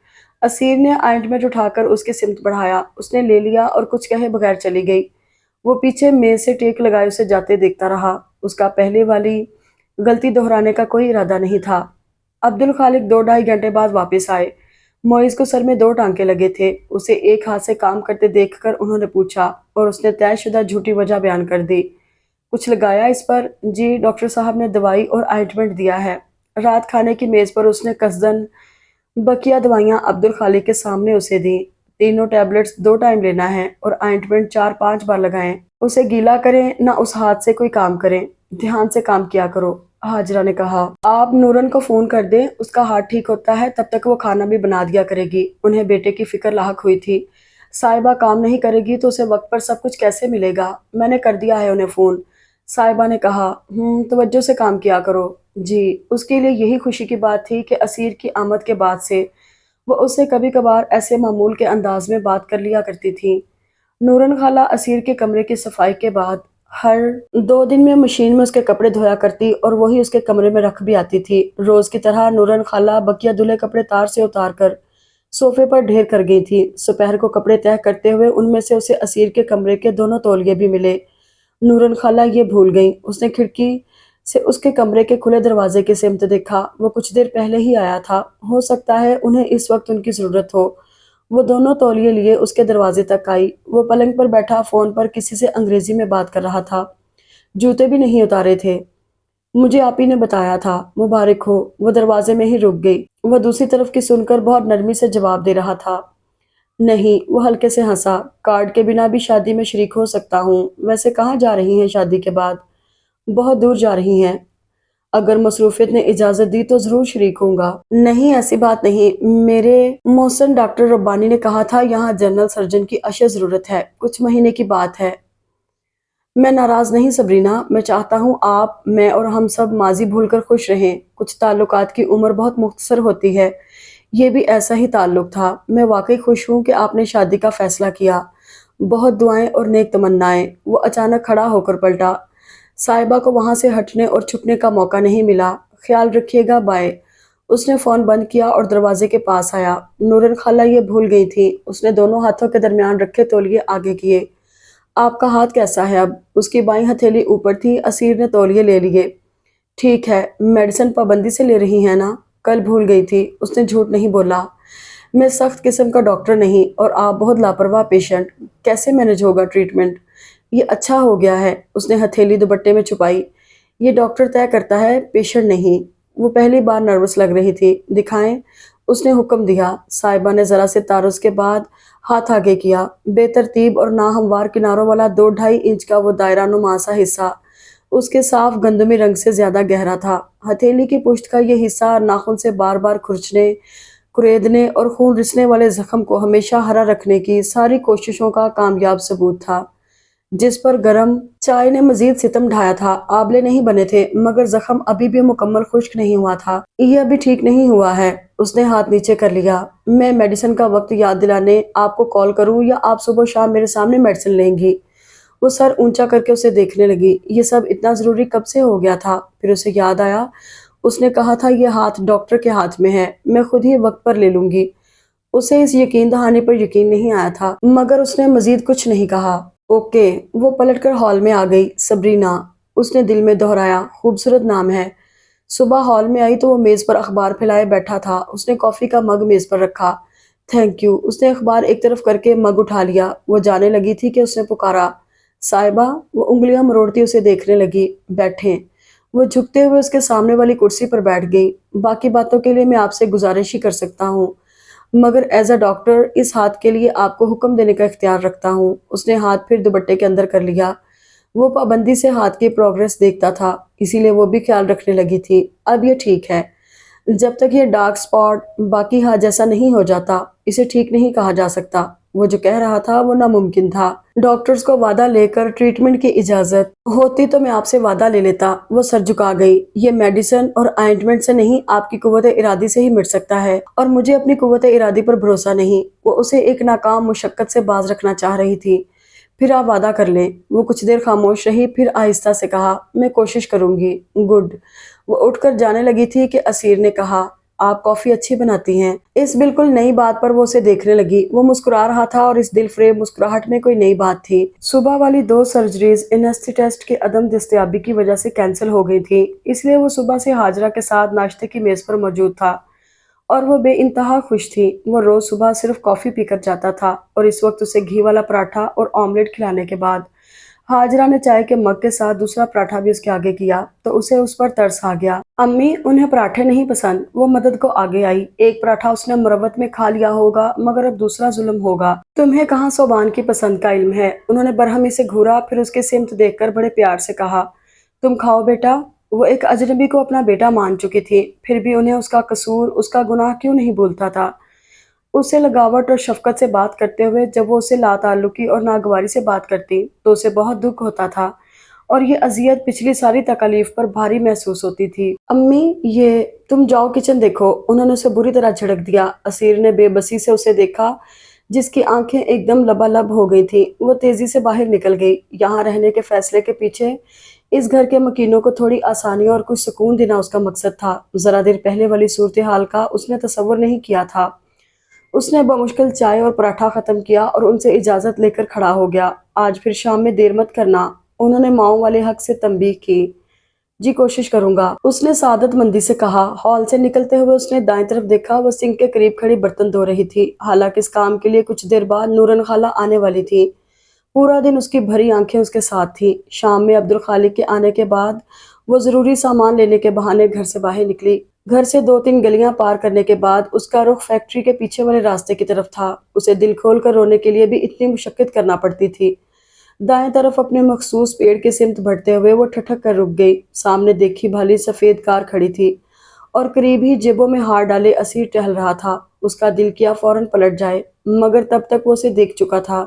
اسیر نے آئنٹمنٹ اٹھا کر اس کی سمت بڑھایا۔ اس نے لے لیا اور کچھ کہے بغیر چلی گئی۔ وہ پیچھے میز سے ٹیک لگائے اسے جاتے دیکھتا رہا۔ اس کا پہلے والی غلطی دہرانے کا کوئی ارادہ نہیں تھا۔ عبدالخالق 2 ڈھائی گھنٹے بعد واپس آئے۔ معیز کو سر میں 2 ٹانکے لگے تھے۔ اسے ایک ہاتھ سے کام کرتے دیکھ کر انہوں نے پوچھا اور اس نے طے شدہ جھوٹی وجہ بیان کر دی۔ کچھ لگایا اس پر؟ جی، ڈاکٹر صاحب نے دوائی اور آئنٹمنٹ دیا ہے۔ رات کھانے کی میز پر اس نے قصداً بقیہ دوائیاں عبدالخالق کے سامنے اسے دیں۔ تینوں ٹیبلٹس 2 ٹائم لینا ہے اور آئنٹمنٹ 4-5 بار لگائیں۔ اسے گیلا کریں نہ اس ہاتھ سے کوئی کام کریں۔ دھیان سے کام کیا کرو۔ حاجرہ نے کہا۔ آپ نورن کو فون کر دیں، اس کا ہاتھ ٹھیک ہوتا ہے تب تک وہ کھانا بھی بنا دیا کرے گی۔ انہیں بیٹے کی فکر لاحق ہوئی تھی۔ صاحبہ کام نہیں کرے گی تو اسے وقت پر سب کچھ کیسے ملے گا؟ میں نے کر دیا ہے انہیں فون، صاحبہ نے کہا۔ توجہ سے کام کیا کرو۔ جی۔ اس کے لیے یہی خوشی کی بات تھی کہ اسیر کی آمد کے بعد سے وہ اس سے کبھی کبھار ایسے معمول کے انداز میں بات کر لیا کرتی تھی۔ نورن خالہ اسیر کے کمرے کی صفائی کے بعد ہر 2 دن میں مشین میں اس کے کپڑے دھویا کرتی اور وہی اس کے کمرے میں رکھ بھی آتی تھی۔ روز کی طرح نورن خالہ بقیہ دھلے کپڑے تار سے اتار کر صوفے پر ڈھیر کر گئی تھی۔ دوپہر کو کپڑے تہہ کرتے ہوئے ان میں سے اسے اسیر کے کمرے کے 2 تولیے بھی ملے۔ نورن خالہ یہ بھول گئیں۔ اس نے کھڑکی سے اس کے کمرے کے کھلے دروازے کی سمت دیکھا۔ وہ کچھ دیر پہلے ہی آیا تھا، ہو سکتا ہے انہیں اس وقت ان کی ضرورت ہو۔ وہ 2 تولیے لیے اس کے دروازے تک آئی۔ وہ پلنگ پر بیٹھا فون پر کسی سے انگریزی میں بات کر رہا تھا، جوتے بھی نہیں اتارے تھے۔ مجھے آپ ہی نے بتایا تھا، مبارک ہو۔ وہ دروازے میں ہی رک گئی۔ وہ دوسری طرف کی سن کر بہت نرمی سے جواب دے رہا تھا۔ نہیں، وہ ہلکے سے ہنسا۔ کارڈ کے بنا بھی شادی میں شریک ہو سکتا ہوں۔ ویسے کہاں جا رہی ہیں شادی کے بعد؟ بہت دور جا رہی ہیں۔ اگر مصروفیت نے اجازت دی تو ضرور شریک ہوں گا۔ نہیں، ایسی بات نہیں۔ میرے محسن ڈاکٹر ربانی نے کہا تھا یہاں جنرل سرجن کی اشد ضرورت ہے۔ کچھ مہینے کی بات ہے۔ میں ناراض نہیں سبرینا، میں چاہتا ہوں آپ، میں اور ہم سب ماضی بھول کر خوش رہیں۔ کچھ تعلقات کی عمر بہت مختصر ہوتی ہے، یہ بھی ایسا ہی تعلق تھا۔ میں واقعی خوش ہوں کہ آپ نے شادی کا فیصلہ کیا۔ بہت دعائیں اور نیک تمنائیں۔ وہ اچانک کھڑا ہو کر پلٹا۔ صاحبہ کو وہاں سے ہٹنے اور چھپنے کا موقع نہیں ملا۔ خیال رکھیے گا، بائے۔ اس نے فون بند کیا اور دروازے کے پاس آیا۔ نورن خالہ یہ بھول گئی تھی۔ اس نے دونوں ہاتھوں کے درمیان رکھے تولیے آگے کیے۔ آپ کا ہاتھ کیسا ہے اب؟ اس کی بائیں ہتھیلی اوپر تھی۔ اسیر نے تولیے لے لیے۔ ٹھیک ہے۔ میڈیسن پابندی سے لے رہی ہیں نا؟ کل بھول گئی تھی۔ اس نے جھوٹ نہیں بولا۔ میں سخت قسم کا ڈاکٹر نہیں اور آپ بہت لاپرواہ پیشنٹ۔ کیسے مینج ہوگا ٹریٹمنٹ؟ یہ اچھا ہو گیا ہے۔ اس نے ہتھیلی دوپٹے میں چھپائی۔ یہ ڈاکٹر طے کرتا ہے، پیشنٹ نہیں۔ وہ پہلی بار نروس لگ رہی تھی۔ دکھائیں، اس نے حکم دیا۔ صاحبہ نے ذرا سے تعارض کے بعد ہاتھ آگے کیا۔ بے ترتیب اور ناہموار کناروں والا 2-2.5 انچ کا وہ دائرہ نما سا حصہ اس کے صاف گندمی رنگ سے زیادہ گہرا تھا۔ ہتھیلی کی پشت کا یہ حصہ ناخن سے بار بار کھرچنے، کریدنے اور خون رسنے والے زخم کو ہمیشہ ہرا رکھنے کی ساری کوششوں کا کامیاب ثبوت تھا، جس پر گرم چائے نے مزید ستم ڈھایا تھا۔ آبلے نہیں بنے تھے مگر زخم ابھی بھی مکمل خشک نہیں ہوا تھا۔ یہ ابھی ٹھیک نہیں ہوا ہے۔ اس نے ہاتھ نیچے کر لیا۔ میں میڈیسن کا وقت یاد دلانے آپ کو کال کروں یا آپ صبح و شام میرے سامنے میڈیسن لیں گی؟ وہ سر اونچا کر کے اسے دیکھنے لگی۔ یہ سب اتنا ضروری کب سے ہو گیا تھا؟ پھر اسے یاد آیا، اس نے کہا تھا یہ ہاتھ ڈاکٹر کے ہاتھ میں ہے، میں خود ہی وقت پر لے لوں گی۔ اسے اس یقین دہانی پر یقین نہیں آیا تھا مگر اس نے مزید کچھ نہیں کہا۔ اوکے۔ وہ پلٹ کر ہال میں آ گئی۔ سبرینا، اس نے دل میں دہرایا، خوبصورت نام ہے۔ صبح ہال میں آئی تو وہ میز پر اخبار پھیلائے بیٹھا تھا۔ اس نے کافی کا مگ میز پر رکھا۔ Thank you. اس نے اخبار ایک طرف کر کے مگ اٹھا لیا۔ وہ جانے لگی تھی کہ اس نے پکارا، صاحبہ۔ وہ انگلیاں مروڑتی اسے دیکھنے لگی۔ بیٹھیں۔ وہ جھکتے ہوئے اس کے سامنے والی کرسی پر بیٹھ گئی۔ باقی باتوں کے لیے میں آپ سے گزارش ہی کر سکتا ہوں مگر ایز اے ڈاکٹر اس ہاتھ کے لیے آپ کو حکم دینے کا اختیار رکھتا ہوں۔ اس نے ہاتھ پھر دوپٹے کے اندر کر لیا۔ وہ پابندی سے ہاتھ کی پروگریس دیکھتا تھا، اسی لیے وہ بھی خیال رکھنے لگی تھی۔ اب یہ ٹھیک ہے۔ جب تک یہ ڈارک سپاٹ باقی ہاتھ جیسا نہیں ہو جاتا اسے ٹھیک نہیں کہا جا سکتا۔ وہ جو کہہ رہا تھا وہ ناممکن تھا۔ ڈاکٹرز کو وعدہ لے کر ٹریٹمنٹ کی اجازت ہوتی تو میں آپ سے وعدہ لے لیتا۔ وہ سر جھکا گئی۔ یہ میڈیسن اور آئنٹمنٹ سے نہیں، آپ کی قوت ارادی سے ہی مٹ سکتا ہے، اور مجھے اپنی قوت ارادی پر بھروسہ نہیں۔ وہ اسے ایک ناکام مشقت سے باز رکھنا چاہ رہی تھی۔ پھر آپ وعدہ کر لیں۔ وہ کچھ دیر خاموش رہی، پھر آہستہ سے کہا، میں کوشش کروں گی۔ گڈ۔ وہ اٹھ کر جانے لگی تھی کہ اسیر نے کہا، آپ کافی اچھی بناتی ہیں۔ اس بالکل نئی بات پر وہ اسے دیکھنے لگی۔ وہ مسکرا رہا تھا اور اس دل فریب مسکراہٹ میں کوئی نئی بات تھی۔ صبح والی 2 سرجریز اینستھیٹسٹ کی عدم دستیابی کی وجہ سے کینسل ہو گئی تھی، اس لیے وہ صبح سے ہاجرہ کے ساتھ ناشتے کی میز پر موجود تھا، اور وہ بے انتہا خوش تھی۔ وہ روز صبح صرف کافی پی کر جاتا تھا، اور اس وقت اسے گھی والا پراٹھا اور آملیٹ کھلانے کے بعد ہاجرہ نے چائے کے مگ کے ساتھ دوسرا پراٹھا بھی اس کے آگے کیا تو اسے اس پر ترس آ گیا۔ امی، انہیں پراٹھے نہیں پسند۔ وہ مدد کو آگے آئی۔ ایک پراٹھا اس نے مروت میں کھا لیا ہوگا، مگر اب دوسرا ظلم ہوگا۔ تمہیں کہاں صوبان کی پسند کا علم ہے؟ انہوں نے برہمی سے گھورا، پھر اس کے سمت دیکھ کر بڑے پیار سے کہا، تم کھاؤ بیٹا۔ وہ ایک اجنبی کو اپنا بیٹا مان چکی تھی، پھر بھی انہیں اس کا قصور، اس کا گناہ کیوں نہیں بھولتا تھا؟ اسے لگاوٹ اور شفقت سے بات کرتے ہوئے جب وہ اسے لا تعلقی اور ناگواری سے بات کرتی تو اسے بہت دکھ ہوتا تھا، اور یہ اذیت پچھلی ساری تکالیف پر بھاری محسوس ہوتی تھی۔ امی، یہ تم جاؤ کچن دیکھو۔ انہوں نے اسے بری طرح جھڑک دیا۔ اسیر نے بے بسی سے اسے دیکھا، جس کی آنکھیں ایک دم لبالب ہو گئی تھیں۔ وہ تیزی سے باہر نکل گئی۔ یہاں رہنے کے فیصلے کے پیچھے اس گھر کے مکینوں کو تھوڑی آسانی اور کچھ سکون دینا اس کا مقصد تھا۔ ذرا دیر پہلے والی صورتحال کا اس نے تصور نہیں کیا تھا۔ اس نے بمشکل چائے اور پراٹھا ختم کیا اور ان سے اجازت لے کر کھڑا ہو گیا۔ آج پھر شام میں دیر مت کرنا، انہوں نے ماؤں والے حق سے تنبیہ کی۔ جی کوشش کروں گا، اس نے سعادت مندی سے کہا۔ ہال سے نکلتے ہوئے اس نے دائیں طرف دیکھا، وہ سنک کے قریب کھڑی برتن دھو رہی تھی۔ حالانکہ اس کام کے لیے کچھ دیر بعد نورن خالہ آنے والی تھی، پورا دن اس کی بھری آنکھیں اس کے ساتھ تھیں۔ شام میں عبدالخالق کے آنے کے بعد وہ ضروری سامان لینے کے بہانے گھر سے باہر نکلی۔ گھر سے 2-3 گلیاں پار کرنے کے بعد اس کا رخ فیکٹری کے پیچھے والے راستے کی طرف تھا۔ اسے دل کھول کر رونے کے لیے بھی اتنی مشقت کرنا پڑتی تھی۔ دائیں طرف اپنے مخصوص پیڑ کے سمت بڑھتے ہوئے وہ ٹھٹک کر رک گئی۔ سامنے دیکھی بھالی سفید کار کھڑی تھی، اور قریب ہی جیبوں میں ہاتھ ڈالے اسیر ٹہل رہا تھا۔ اس کا دل کیا فوراً پلٹ جائے، مگر تب تک وہ اسے دیکھ چکا تھا۔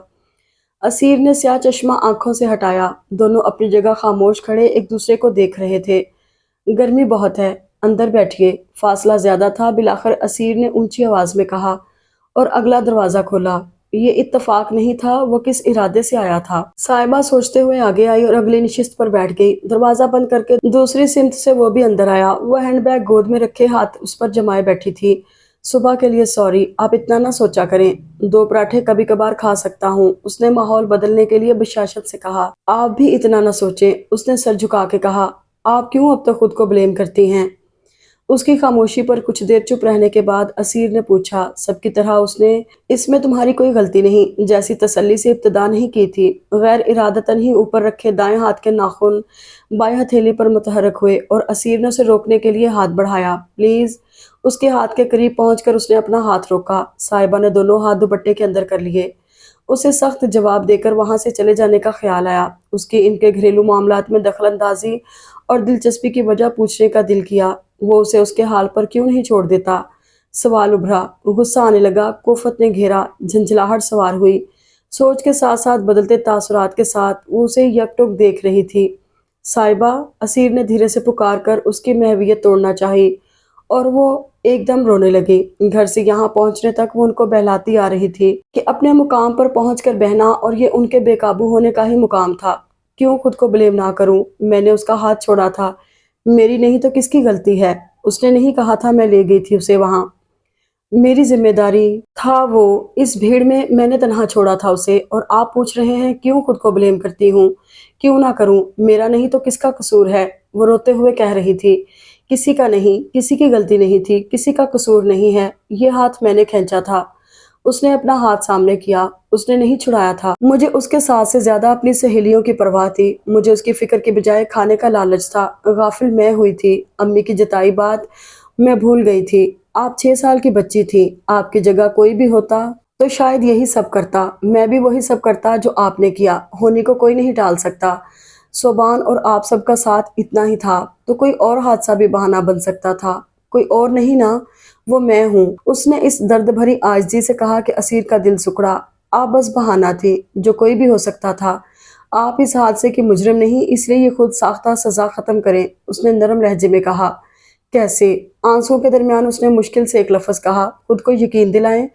اسیر نے سیاہ چشمہ آنکھوں سے ہٹایا۔ دونوں اپنی جگہ خاموش کھڑے ایک دوسرے کو دیکھ رہے تھے۔ گرمی بہت ہے، اندر بیٹھیے۔ فاصلہ زیادہ تھا، بالآخر اسیر نے اونچی آواز میں کہا، اور اگلا دروازہ کھولا۔ یہ اتفاق نہیں تھا، وہ کس ارادے سے آیا تھا؟ صاحبہ سوچتے ہوئے آگے آئی اور اگلی نشست پر بیٹھ گئی۔ دروازہ بند کر کے دوسری سمت سے وہ بھی اندر آیا۔ وہ ہینڈ بیگ گود میں رکھے ہاتھ اس پر جمائے بیٹھی تھی۔ صبح کے لیے سوری، آپ اتنا نہ سوچا کریں، 2 پراٹھے کبھی کبھار کھا سکتا ہوں، اس نے ماحول بدلنے کے لیے بشاشت سے کہا۔ آپ بھی اتنا نہ سوچیں، اس نے سر جھکا کے کہا۔ آپ کیوں اب تک خود کو بلیم کرتی ہیں؟ اس کی خاموشی پر کچھ دیر چپ رہنے کے بعد اسیر نے پوچھا۔ سب کی طرح اس نے اس میں تمہاری کوئی غلطی نہیں جیسی تسلی سے ابتدا نہیں کی تھی۔ غیر ارادتاً ہی اوپر رکھے دائیں ہاتھ کے ناخن بائیں ہتھیلی پر متحرک ہوئے، اور اسیر نے اسے روکنے کے لیے ہاتھ بڑھایا۔ پلیز۔ اس کے ہاتھ کے قریب پہنچ کر اس نے اپنا ہاتھ روکا۔ صاحبہ نے دونوں ہاتھ دوپٹے کے اندر کر لیے۔ اسے سخت جواب دے کر وہاں سے چلے جانے کا خیال آیا۔ اس کی ان کے گھریلو معاملات میں دخل اندازی اور دلچسپی کی وجہ پوچھنے کا دل کیا، وہ اسے اس کے حال پر کیوں نہیں چھوڑ دیتا؟ سوال ابھرا، غصہ آنے لگا، کوفت نے گھیرا، جھنجھلاہٹ سوار ہوئی۔ سوچ کے ساتھ ساتھ بدلتے تاثرات کے ساتھ وہ اسے یک ٹک دیکھ رہی تھی۔ صاحبہ، اسیر نے دھیرے سے پکار کر اس کی محویت توڑنا چاہی، اور وہ ایک دم رونے لگی۔ گھر سے یہاں پہنچنے تک وہ ان کو بہلاتی آ رہی تھی کہ اپنے مقام پر پہنچ کر بہنا، اور یہ ان کے بے قابو ہونے کا ہی مقام تھا۔ کیوں خود کو بلیم نہ کروں؟ میں نے اس کا ہاتھ چھوڑا تھا، میری نہیں تو کس کی غلطی ہے؟ اس نے نہیں کہا تھا میں لے گئی تھی اسے وہاں، میری ذمہ داری تھا وہ، اس بھیڑ میں نے تنہا چھوڑا تھا اسے، اور آپ پوچھ رہے ہیں کیوں خود کو بلیم کرتی ہوں؟ کیوں نہ کروں؟ میرا نہیں تو کس کا قصور ہے؟ وہ روتے ہوئے کہہ رہی تھی۔ کسی کا نہیں، کسی کی غلطی نہیں تھی، کسی کا قصور نہیں ہے، یہ ہاتھ میں نے کھینچا تھا۔ اس نے اپنا ہاتھ سامنے کیا، اس نے نہیں چھڑایا تھا۔ مجھے اس کے ساتھ سے زیادہ اپنی سہیلیوں کی پرواہ تھی، مجھے اس کی فکر کی بجائے کھانے کا لالچ تھا، غافل میں ہوئی تھی، امی کی جتائی بات میں بھول گئی تھی۔ آپ 6 سال کی بچی تھی، آپ کی جگہ کوئی بھی ہوتا تو شاید یہی سب کرتا، میں بھی وہی سب کرتا جو آپ نے کیا، ہونے کو کوئی نہیں ٹال سکتا۔ صوبان اور آپ سب کا ساتھ اتنا ہی تھا تو کوئی اور حادثہ بھی بہانہ بن سکتا تھا، کوئی اور نہیں نا، وہ میں ہوں۔ اس نے اس درد بھری عاجزی سے کہا کہ اسیر کا دل سکڑا۔ آپ بس بہانہ تھی جو کوئی بھی ہو سکتا تھا۔ آپ اس حادثے کی مجرم نہیں، اس لیے یہ خود ساختہ سزا ختم کریں، اس نے نرم لہجے میں کہا۔ کیسے؟ آنسوؤں کے درمیان اس نے مشکل سے ایک لفظ کہا۔ خود کو یقین دلائیں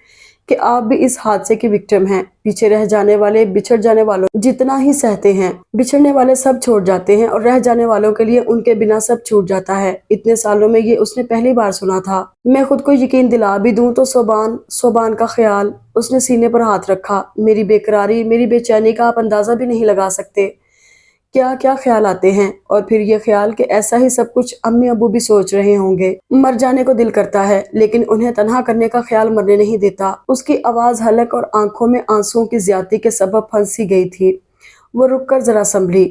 کہ آپ بھی اس حادثے کی وکٹم ہیں۔ پیچھے رہ جانے والے بچھڑ جانے والوں جتنا ہی سہتے ہیں، بچھڑنے والے سب چھوڑ جاتے ہیں اور رہ جانے والوں کے لیے ان کے بنا سب چھوٹ جاتا ہے۔ اتنے سالوں میں یہ اس نے پہلی بار سنا تھا۔ میں خود کو یقین دلا بھی دوں تو صوبان کا خیال۔ اس نے سینے پر ہاتھ رکھا۔ میری بے قراری، میری بے چینی کا آپ اندازہ بھی نہیں لگا سکتے۔ کیا کیا خیال آتے ہیں، اور پھر یہ خیال کہ ایسا ہی سب کچھ امی ابو بھی سوچ رہے ہوں گے۔ مر جانے کو دل کرتا ہے لیکن انہیں تنہا کرنے کا خیال مرنے نہیں دیتا۔ اس کی آواز حلق اور آنکھوں میں آنسوؤں کی زیادتی کے سبب پھنسی گئی تھی۔ وہ رک کر ذرا سنبھلی۔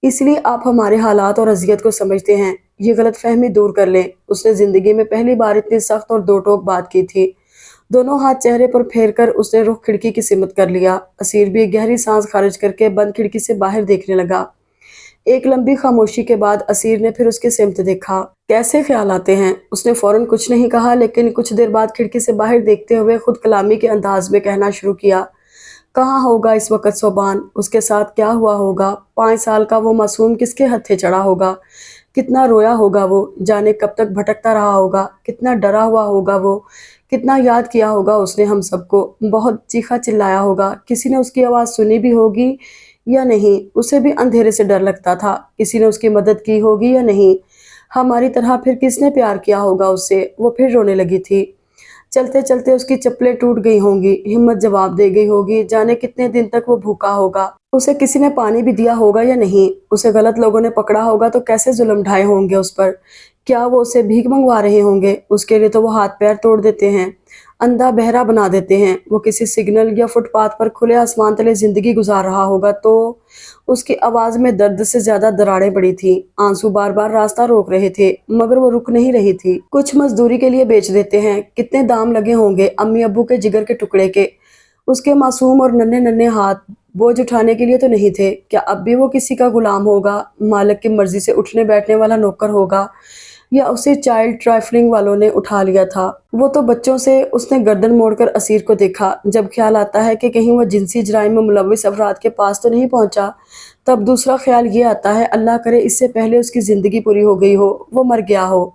اس لیے آپ ہمارے حالات اور اذیت کو سمجھتے ہیں، یہ غلط فہمی دور کر لیں۔ اس نے زندگی میں پہلی بار اتنی سخت اور دو ٹوک بات کی تھی۔ دونوں ہاتھ چہرے پر پھیر کر اس نے رخ کھڑکی کی سمت کر لیا۔ اسیر بھی گہری سانس خارج کر کے بند کھڑکی سے باہر دیکھنے لگا۔ ایک لمبی خاموشی کے بعد اسیر نے پھر اس کی سمت دیکھا۔ کیسے خیال آتے ہیں؟ اس نے فوراً کچھ نہیں کہا لیکن کچھ دیر بعد کھڑکی سے باہر دیکھتے ہوئے خود کلامی کے انداز میں کہنا شروع کیا۔ کہاں ہوگا اس وقت صوبان؟ اس کے ساتھ کیا ہوا ہوگا؟ 5 سال کا وہ معصوم کس کے ہتھے چڑھا ہوگا؟ کتنا رویا ہوگا وہ، جانے کب تک بھٹکتا رہا ہوگا، کتنا ڈرا ہوا ہوگا وہ، کتنا یاد کیا ہوگا اس نے ہم سب کو، بہت چیخا چلایا ہوگا۔ کسی نے اس کی آواز سنی بھی ہوگی یا نہیں، اسے بھی اندھیرے سے ڈر لگتا تھا۔ کسی نے اس کی مدد کی ہوگی یا نہیں، ہماری طرح پھر کس نے پیار کیا ہوگا اس سے؟ وہ پھر رونے لگی تھی۔ چلتے چلتے اس کی چپلیں ٹوٹ گئی ہوں گی، ہمت جواب دے گئی ہوگی، جانے کتنے دن تک وہ بھوکا ہوگا۔ اسے کسی نے پانی بھی دیا ہوگا یا نہیں، اسے غلط لوگوں نے پکڑا ہوگا تو کیسے ظلم ڈھائے ہوں گے اس پر۔ کیا وہ اسے بھیک منگوا رہے ہوں گے؟ اس کے لیے تو وہ ہاتھ پیر توڑ دیتے ہیں، اندھا بہرا بنا دیتے ہیں۔ وہ کسی سگنل یا فٹ پاتھ پر کھلے آسمان تلے زندگی گزار رہا ہوگا تو اس کی آواز میں درد سے زیادہ دراڑیں پڑی تھیں۔ آنسو بار بار راستہ روک رہے تھے مگر وہ رک نہیں رہی تھی۔ کچھ مزدوری کے لیے بیچ دیتے ہیں، کتنے دام لگے ہوں گے امی ابو کے جگر کے ٹکڑے کے۔ اس کے معصوم اور ننھے ننھے ہاتھ بوجھ اٹھانے کے لیے تو نہیں تھے۔ کیا اب بھی وہ کسی کا غلام ہوگا، مالک کی مرضی سے اٹھنے بیٹھنے والا نوکر ہوگا، یا اسے چائلڈ ٹرائفلنگ والوں نے اٹھا لیا تھا؟ وہ تو بچوں سے۔ اس نے گردن موڑ کر اسیر کو دیکھا۔ جب خیال آتا ہے کہ کہیں وہ جنسی جرائم میں ملوث افراد کے پاس تو نہیں پہنچا، تب دوسرا خیال یہ آتا ہے اللہ کرے اس سے پہلے اس کی زندگی پوری ہو گئی ہو، وہ مر گیا ہو۔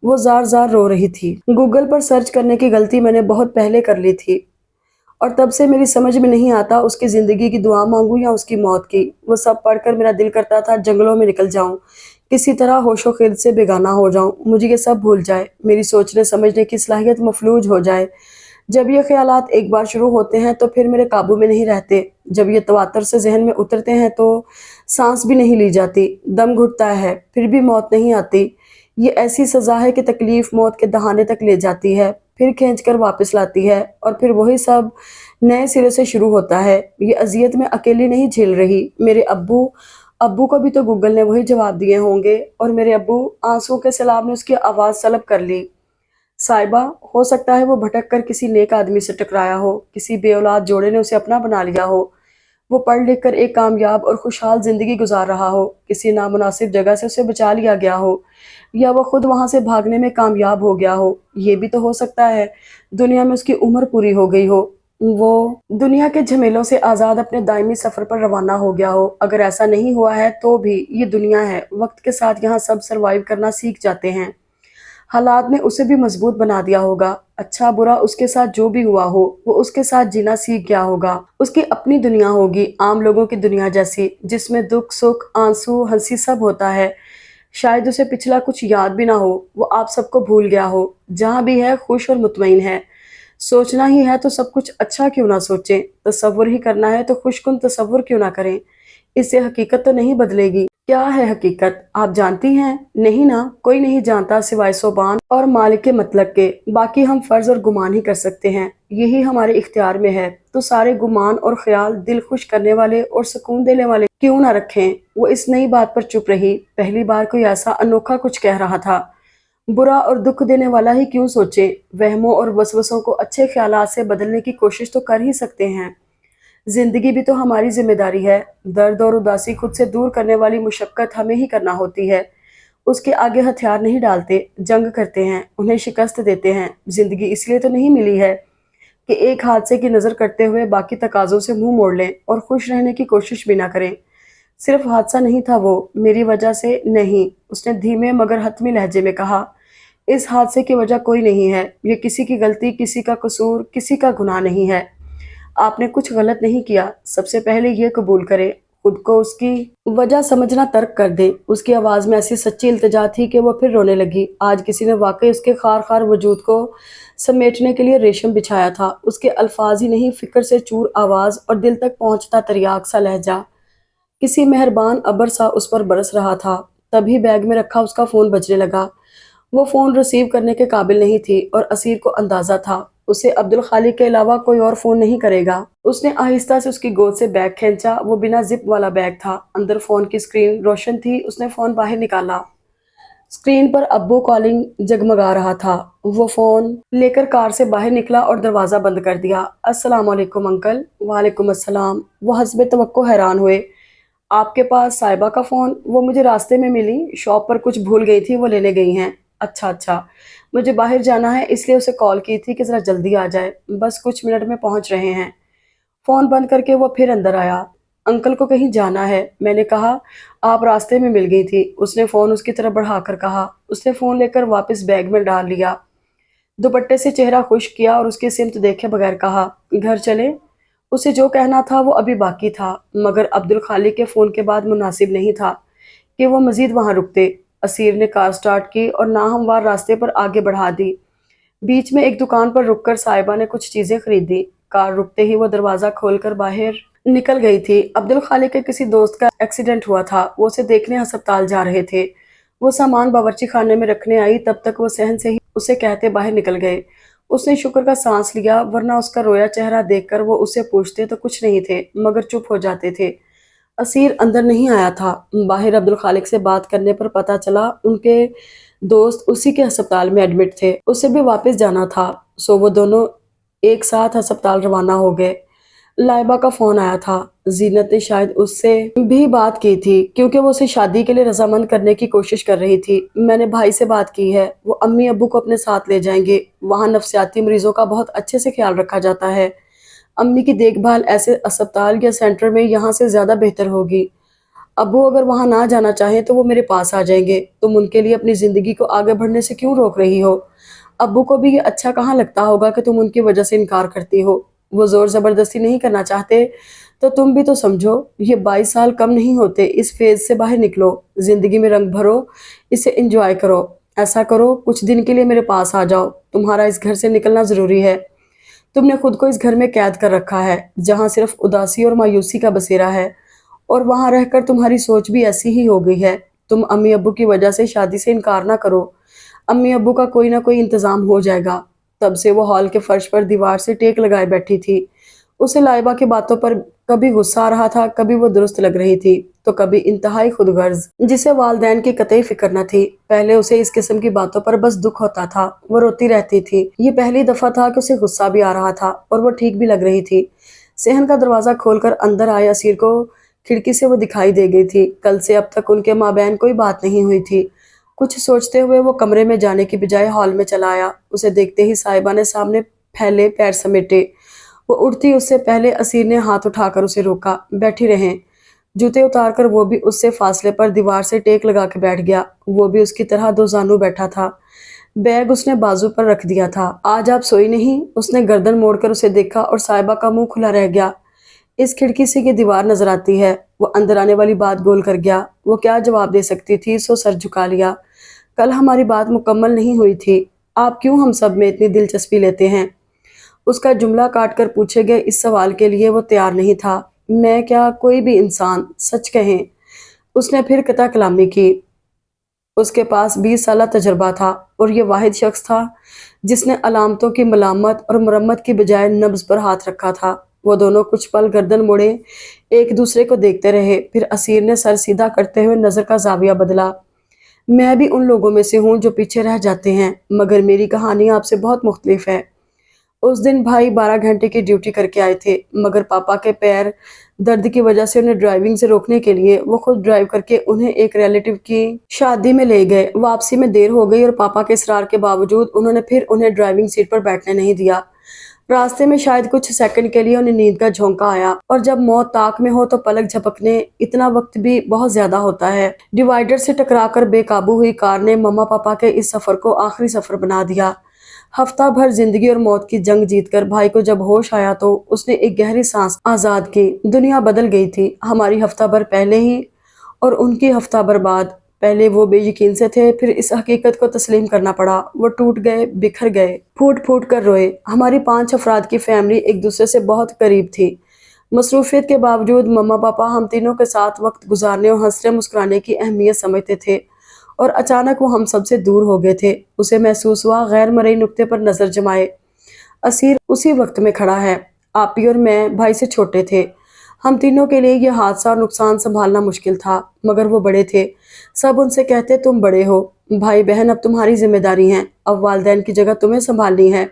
وہ زار زار رو رہی تھی۔ گوگل پر سرچ کرنے کی غلطی میں نے بہت پہلے کر لی تھی اور تب سے میری سمجھ میں نہیں آتا اس کی زندگی کی دعا مانگوں یا اس کی موت کی۔ وہ سب پڑھ کر میرا دل کرتا تھا جنگلوں میں نکل جاؤں، کسی طرح ہوش و خرد سے بیگانہ ہو جاؤں، مجھے یہ سب بھول جائے، میری سوچنے سمجھنے کی صلاحیت مفلوج ہو جائے۔ جب یہ خیالات ایک بار شروع ہوتے ہیں تو پھر میرے قابو میں نہیں رہتے۔ جب یہ تواتر سے ذہن میں اترتے ہیں تو سانس بھی نہیں لی جاتی، دم گھٹتا ہے، پھر بھی موت نہیں آتی۔ یہ ایسی سزا ہے کہ تکلیف موت کے دہانے تک لے جاتی ہے، پھر کھینچ کر واپس لاتی ہے، اور پھر وہی سب نئے سرے سے شروع ہوتا ہے۔ یہ اذیت میں اکیلی نہیں جھیل رہی، میرے ابو کو بھی تو گوگل نے وہی جواب دیے ہوں گے، اور میرے ابو۔ آنسوں کے سیلاب نے اس کی آواز سلب کر لی۔ صاحبہ، ہو سکتا ہے وہ بھٹک کر کسی نیک آدمی سے ٹکرایا ہو، کسی بے اولاد جوڑے نے اسے اپنا بنا لیا ہو، وہ پڑھ لکھ کر ایک کامیاب اور خوشحال زندگی گزار رہا ہو، کسی نامناسب جگہ سے اسے بچا لیا گیا ہو، یا وہ خود وہاں سے بھاگنے میں کامیاب ہو گیا ہو۔ یہ بھی تو ہو سکتا ہے دنیا میں اس کی عمر پوری ہو گئی ہو، وہ دنیا کے جھمیلوں سے آزاد اپنے دائمی سفر پر روانہ ہو گیا ہو۔ اگر ایسا نہیں ہوا ہے تو بھی یہ دنیا ہے، وقت کے ساتھ یہاں سب سروائیو کرنا سیکھ جاتے ہیں۔ حالات نے اسے بھی مضبوط بنا دیا ہوگا، اچھا برا اس کے ساتھ جو بھی ہوا ہو، وہ اس کے ساتھ جینا سیکھ گیا ہوگا۔ اس کی اپنی دنیا ہوگی، عام لوگوں کی دنیا جیسی، جس میں دکھ سکھ آنسو ہنسی سب ہوتا ہے۔ شاید اسے پچھلا کچھ یاد بھی نہ ہو، وہ آپ سب کو بھول گیا ہو، جہاں بھی ہے خوش اور مطمئن ہے۔ سوچنا ہی ہے تو سب کچھ اچھا کیوں نہ سوچیں، تصور ہی کرنا ہے تو خوش کن تصور کیوں نہ کریں۔ اس سے حقیقت تو نہیں بدلے گی۔ کیا ہے حقیقت، آپ جانتی ہیں؟ نہیں نا، کوئی نہیں جانتا سوائے صوبان اور مالک کے مطلق کے، باقی ہم فرض اور گمان ہی کر سکتے ہیں، یہی ہمارے اختیار میں ہے۔ تو سارے گمان اور خیال دل خوش کرنے والے اور سکون دینے والے کیوں نہ رکھیں۔ وہ اس نئی بات پر چپ رہی، پہلی بار کوئی ایسا انوکھا کچھ کہہ رہا تھا۔ برا اور دکھ دینے والا ہی کیوں سوچے، وہموں اور وسوسوں کو اچھے خیالات سے بدلنے کی کوشش تو کر ہی سکتے ہیں۔ زندگی بھی تو ہماری ذمہ داری ہے، درد اور اداسی خود سے دور کرنے والی مشقت ہمیں ہی کرنا ہوتی ہے۔ اس کے آگے ہتھیار نہیں ڈالتے، جنگ کرتے ہیں، انہیں شکست دیتے ہیں۔ زندگی اس لیے تو نہیں ملی ہے کہ ایک حادثے کی نظر کرتے ہوئے باقی تقاضوں سے منہ موڑ لیں اور خوش رہنے کی کوشش بھی نہ کریں۔ صرف حادثہ نہیں تھا وہ، میری وجہ سے نہیں، اس نے دھیمے مگر حتمی لہجے میں کہا۔ اس حادثے کی وجہ کوئی نہیں ہے، یہ کسی کی غلطی، کسی کا قصور، کسی کا گناہ نہیں ہے۔ آپ نے کچھ غلط نہیں کیا، سب سے پہلے یہ قبول کریں، خود کو اس کی وجہ سمجھنا ترک کر دیں۔ اس کی آواز میں ایسی سچی التجا تھی کہ وہ پھر رونے لگی۔ آج کسی نے واقعی اس کے خار خار وجود کو سمیٹنے کے لیے ریشم بچھایا تھا۔ اس کے الفاظ ہی نہیں، فکر سے چور آواز اور دل تک پہنچتا تریاک سا لہجہ کسی مہربان ابر سا اس پر برس رہا تھا۔ تبھی بیگ میں رکھا اس کا فون بجنے لگا۔ وہ فون ریسیو کرنے کے قابل نہیں تھی اور اسیر کو اندازہ تھا اسے عبدالخالق کے علاوہ کوئی اور فون نہیں کرے گا۔ اس نے آہستہ سے اس کی گود سے بیگ کھینچا، وہ بنا زپ والا بیگ تھا، اندر فون کی اسکرین روشن تھی۔ اس نے فون باہر نکالا، اسکرین پر ابو کالنگ جگمگا رہا تھا۔ وہ فون لے کر کار سے باہر نکلا اور دروازہ بند کر دیا۔ السلام علیکم انکل۔ وعلیکم السلام۔ وہ حسب توقع حیران ہوئے۔ آپ کے پاس صاحبہ کا فون؟ وہ مجھے راستے میں ملی، شاپ پر کچھ بھول گئی تھی، وہ لینے گئی ہیں۔ اچھا، مجھے باہر جانا ہے اس لیے اسے کال کی تھی کہ ذرا جلدی آ جائے، بس کچھ منٹ میں پہنچ رہے ہیں۔ فون بند کر کے وہ پھر اندر آیا۔ انکل کو کہیں جانا ہے، میں نے کہا آپ راستے میں مل گئی تھی، اس نے فون اس کی طرف بڑھا کر کہا۔ اس نے فون لے کر واپس بیگ میں ڈال لیا، دوپٹے سے چہرہ خشک کیا اور اس کی سمت دیکھے بغیر کہا، گھر چلے؟ اسے جو کہنا تھا وہ ابھی باقی تھا، مگر عبدالخالق کے فون کے بعد مناسب نہیں تھا کہ وہ مزید وہاں رکتے۔ اسیر نے کار سٹارٹ کی اور ناہموار راستے پر آگے بڑھا دی۔ بیچ میں ایک دکان پر رک کر صاحبہ نے کچھ چیزیں خریدی۔ کار رکتے ہی وہ دروازہ کھول کر باہر نکل گئی تھی۔ عبدالخالق کے کسی دوست کا ایکسیڈنٹ ہوا تھا، وہ اسے دیکھنے ہسپتال جا رہے تھے۔ وہ سامان باورچی خانے میں رکھنے آئی، تب تک وہ صحن سے ہی اسے کہتے باہر نکل گئے۔ اس نے شکر کا سانس لیا، ورنہ اس کا رویا چہرہ دیکھ کر وہ اسے پوچھتے تو کچھ نہیں تھے، مگر چپ ہو جاتے تھے۔ اسیر اندر نہیں آیا تھا۔ باہر عبدالخالق سے بات کرنے پر پتہ چلا ان کے دوست اسی کے ہسپتال میں ایڈمٹ تھے، اسے بھی واپس جانا تھا، سو وہ دونوں ایک ساتھ ہسپتال روانہ ہو گئے۔ لائبہ کا فون آیا تھا، زینت نے شاید اس سے بھی بات کی تھی کیونکہ وہ اسے شادی کے لیے رضامند کرنے کی کوشش کر رہی تھی۔ میں نے بھائی سے بات کی ہے، وہ امی ابو کو اپنے ساتھ لے جائیں گے، وہاں نفسیاتی مریضوں کا بہت اچھے سے خیال رکھا جاتا ہے۔ امی کی دیکھ بھال ایسے اسپتال یا سینٹر میں یہاں سے زیادہ بہتر ہوگی۔ ابو اگر وہاں نہ جانا چاہیں تو وہ میرے پاس آ جائیں گے، تم ان کے لیے اپنی زندگی کو آگے بڑھنے سے کیوں روک رہی ہو؟ ابو کو بھی یہ اچھا کہاں لگتا ہوگا کہ تم ان کی وجہ سے انکار کرتی ہو، وہ زور زبردستی نہیں کرنا چاہتے، تو تم بھی تو سمجھو، یہ 22 سال کم نہیں ہوتے، اس فیز سے باہر نکلو، زندگی میں رنگ بھرو، اسے انجوائے کرو، ایسا کرو کچھ دن کے لیے میرے پاس آ جاؤ، تمہارا اس گھر سے نکلنا ضروری ہے، تم نے خود کو اس گھر میں قید کر رکھا ہے جہاں صرف اداسی اور مایوسی کا بسیرا ہے، اور وہاں رہ کر تمہاری سوچ بھی ایسی ہی ہو گئی ہے۔ تم امی ابو کی وجہ سے شادی سے انکار نہ کرو، امی ابو کا کوئی نہ کوئی انتظام ہو جائے گا۔ تب سے وہ ہال کے فرش پر دیوار سے ٹیک لگائے بیٹھی تھی۔ اسے لائبہ کی باتوں پر کبھی غصہ آ رہا تھا، کبھی وہ درست لگ رہی تھی، تو کبھی انتہائی خود غرض، جسے والدین کی قطعی فکر نہ تھی۔ پہلے اسے اس قسم کی باتوں پر بس دکھ ہوتا تھا، وہ روتی رہتی تھی۔ یہ پہلی دفعہ تھا کہ اسے غصہ بھی آ رہا تھا اور وہ ٹھیک بھی لگ رہی تھی۔ صحن کا دروازہ کھول کر اندر آئے اسیر کو کھڑکی سے وہ دکھائی دے گئی تھی۔ کل سے اب تک ان کے مابین کوئی بات نہیں ہوئی تھی۔ کچھ سوچتے ہوئے وہ کمرے میں جانے کی بجائے ہال میں چلا آیا۔ اسے دیکھتے ہی صاحبہ نے سامنے پھیلے پیر سمیٹے۔ وہ اٹھتی اس سے پہلے اسیر نے ہاتھ اٹھا کر اسے روکا۔ بیٹھی رہیں۔ جوتے اتار کر وہ بھی اس سے فاصلے پر دیوار سے ٹیک لگا کے بیٹھ گیا۔ وہ بھی اس کی طرح دو زانو بیٹھا تھا، بیگ اس نے بازو پر رکھ دیا تھا۔ آج آپ سوئی نہیں؟ اس نے گردن موڑ کر اسے دیکھا اور صاحبہ کا منہ کھلا رہ گیا۔ اس کھڑکی سے یہ دیوار نظر آتی ہے۔ وہ اندر آنے والی بات گول کر گیا۔ وہ کیا جواب دے سکتی تھی، سو سر جھکا لیا۔ کل ہماری بات مکمل نہیں ہوئی تھی، آپ کیوں ہم سب میں اتنی دلچسپی لیتے ہیں؟ اس کا جملہ کاٹ کر پوچھے گئے اس سوال کے لیے وہ تیار نہیں تھا۔ میں کیا، کوئی بھی انسان، سچ کہیں، اس نے پھر قطع کلامی کی۔ اس کے پاس 20 سالہ تجربہ تھا اور یہ واحد شخص تھا جس نے علامتوں کی ملامت اور مرمت کی بجائے نبض پر ہاتھ رکھا تھا۔ وہ دونوں کچھ پل گردن موڑے ایک دوسرے کو دیکھتے رہے، پھر اسیر نے سر سیدھا کرتے ہوئے نظر کا زاویہ بدلا۔ میں بھی ان لوگوں میں سے ہوں جو پیچھے رہ جاتے ہیں، مگر میری کہانی آپ سے بہت مختلف ہے۔ اس دن بھائی 12 گھنٹے کی ڈیوٹی کر کے آئے تھے، مگر پاپا کے پیر درد کی وجہ سے انہیں ڈرائیونگ سے روکنے کے لیے وہ خود ڈرائیو کر کے انہیں ایک ریلیٹیو کی شادی میں لے گئے۔ واپسی میں دیر ہو گئی اور پاپا کے اصرار کے باوجود انہوں نے پھر انہیں ڈرائیونگ سیٹ پر بیٹھنے نہیں دیا۔ راستے میں شاید کچھ سیکنڈ کے لیے انہیں نیند کا جھونکا آیا، اور جب موت طاق میں ہو تو پلک جھپکنے اتنا وقت بھی بہت زیادہ ہوتا ہے۔ ڈیوائیڈر سے ٹکرا کر بے قابو ہوئی کار نے مما پاپا کے اس سفر کو آخری سفر بنا دیا۔ ہفتہ بھر زندگی اور موت کی جنگ جیت کر بھائی کو جب ہوش آیا تو اس نے ایک گہری سانس آزاد کی۔ دنیا بدل گئی تھی، ہماری ہفتہ بھر پہلے ہی اور ان کی ہفتہ بھر بعد۔ پہلے وہ بے یقین سے تھے، پھر اس حقیقت کو تسلیم کرنا پڑا۔ وہ ٹوٹ گئے، بکھر گئے، پھوٹ پھوٹ کر روئے۔ ہماری 5 افراد کی فیملی ایک دوسرے سے بہت قریب تھی۔ مصروفیت کے باوجود مما پاپا ہم تینوں کے ساتھ وقت گزارنے اور ہنسنے مسکرانے کی اہمیت سمجھتے تھے، اور اچانک وہ ہم سب سے دور ہو گئے تھے۔ اسے محسوس ہوا، غیر مرئی نقطے پر نظر جمائے۔ اسیر اسی وقت میں کھڑا ہے۔ آپی اور میں بھائی سے چھوٹے تھے۔ ہم تینوں کے لیے یہ حادثہ اور نقصان سنبھالنا مشکل تھا، مگر وہ بڑے تھے۔ سب ان سے کہتے تم بڑے ہو، بھائی بہن اب تمہاری ذمہ داری ہیں، اب والدین کی جگہ تمہیں سنبھالنی ہے،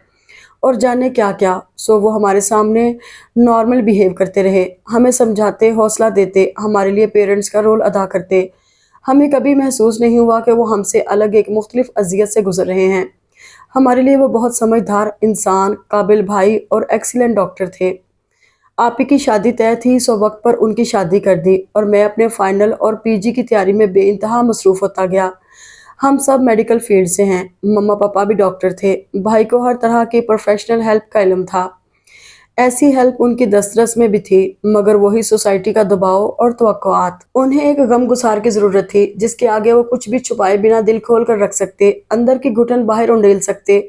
اور جانے کیا کیا۔ سو وہ ہمارے سامنے نارمل بیہیو کرتے رہے، ہمیں سمجھاتے، حوصلہ دیتے، ہمارے لیے پیرنٹس کا رول ادا کرتے۔ ہمیں کبھی محسوس نہیں ہوا کہ وہ ہم سے الگ ایک مختلف اذیت سے گزر رہے ہیں۔ ہمارے لیے وہ بہت سمجھدار انسان، قابل بھائی اور ایکسیلنٹ ڈاکٹر تھے۔ آپی کی شادی طے تھی، سو وقت پر ان کی شادی کر دی، اور میں اپنے فائنل اور پی جی کی تیاری میں بے انتہا مصروف ہوتا گیا۔ ہم سب میڈیکل فیلڈ سے ہیں، مما پاپا بھی ڈاکٹر تھے، بھائی کو ہر طرح کی پروفیشنل ہیلپ کا علم تھا۔ ایسی ہیلپ ان کی دسترس میں بھی تھی، مگر وہی سوسائٹی کا دباؤ اور توقعات۔ انہیں ایک غم گسار کی ضرورت تھی، جس کے آگے وہ کچھ بھی چھپائے بنا دل کھول کر رکھ سکتے، اندر کی گھٹن باہر انڈیل سکتے،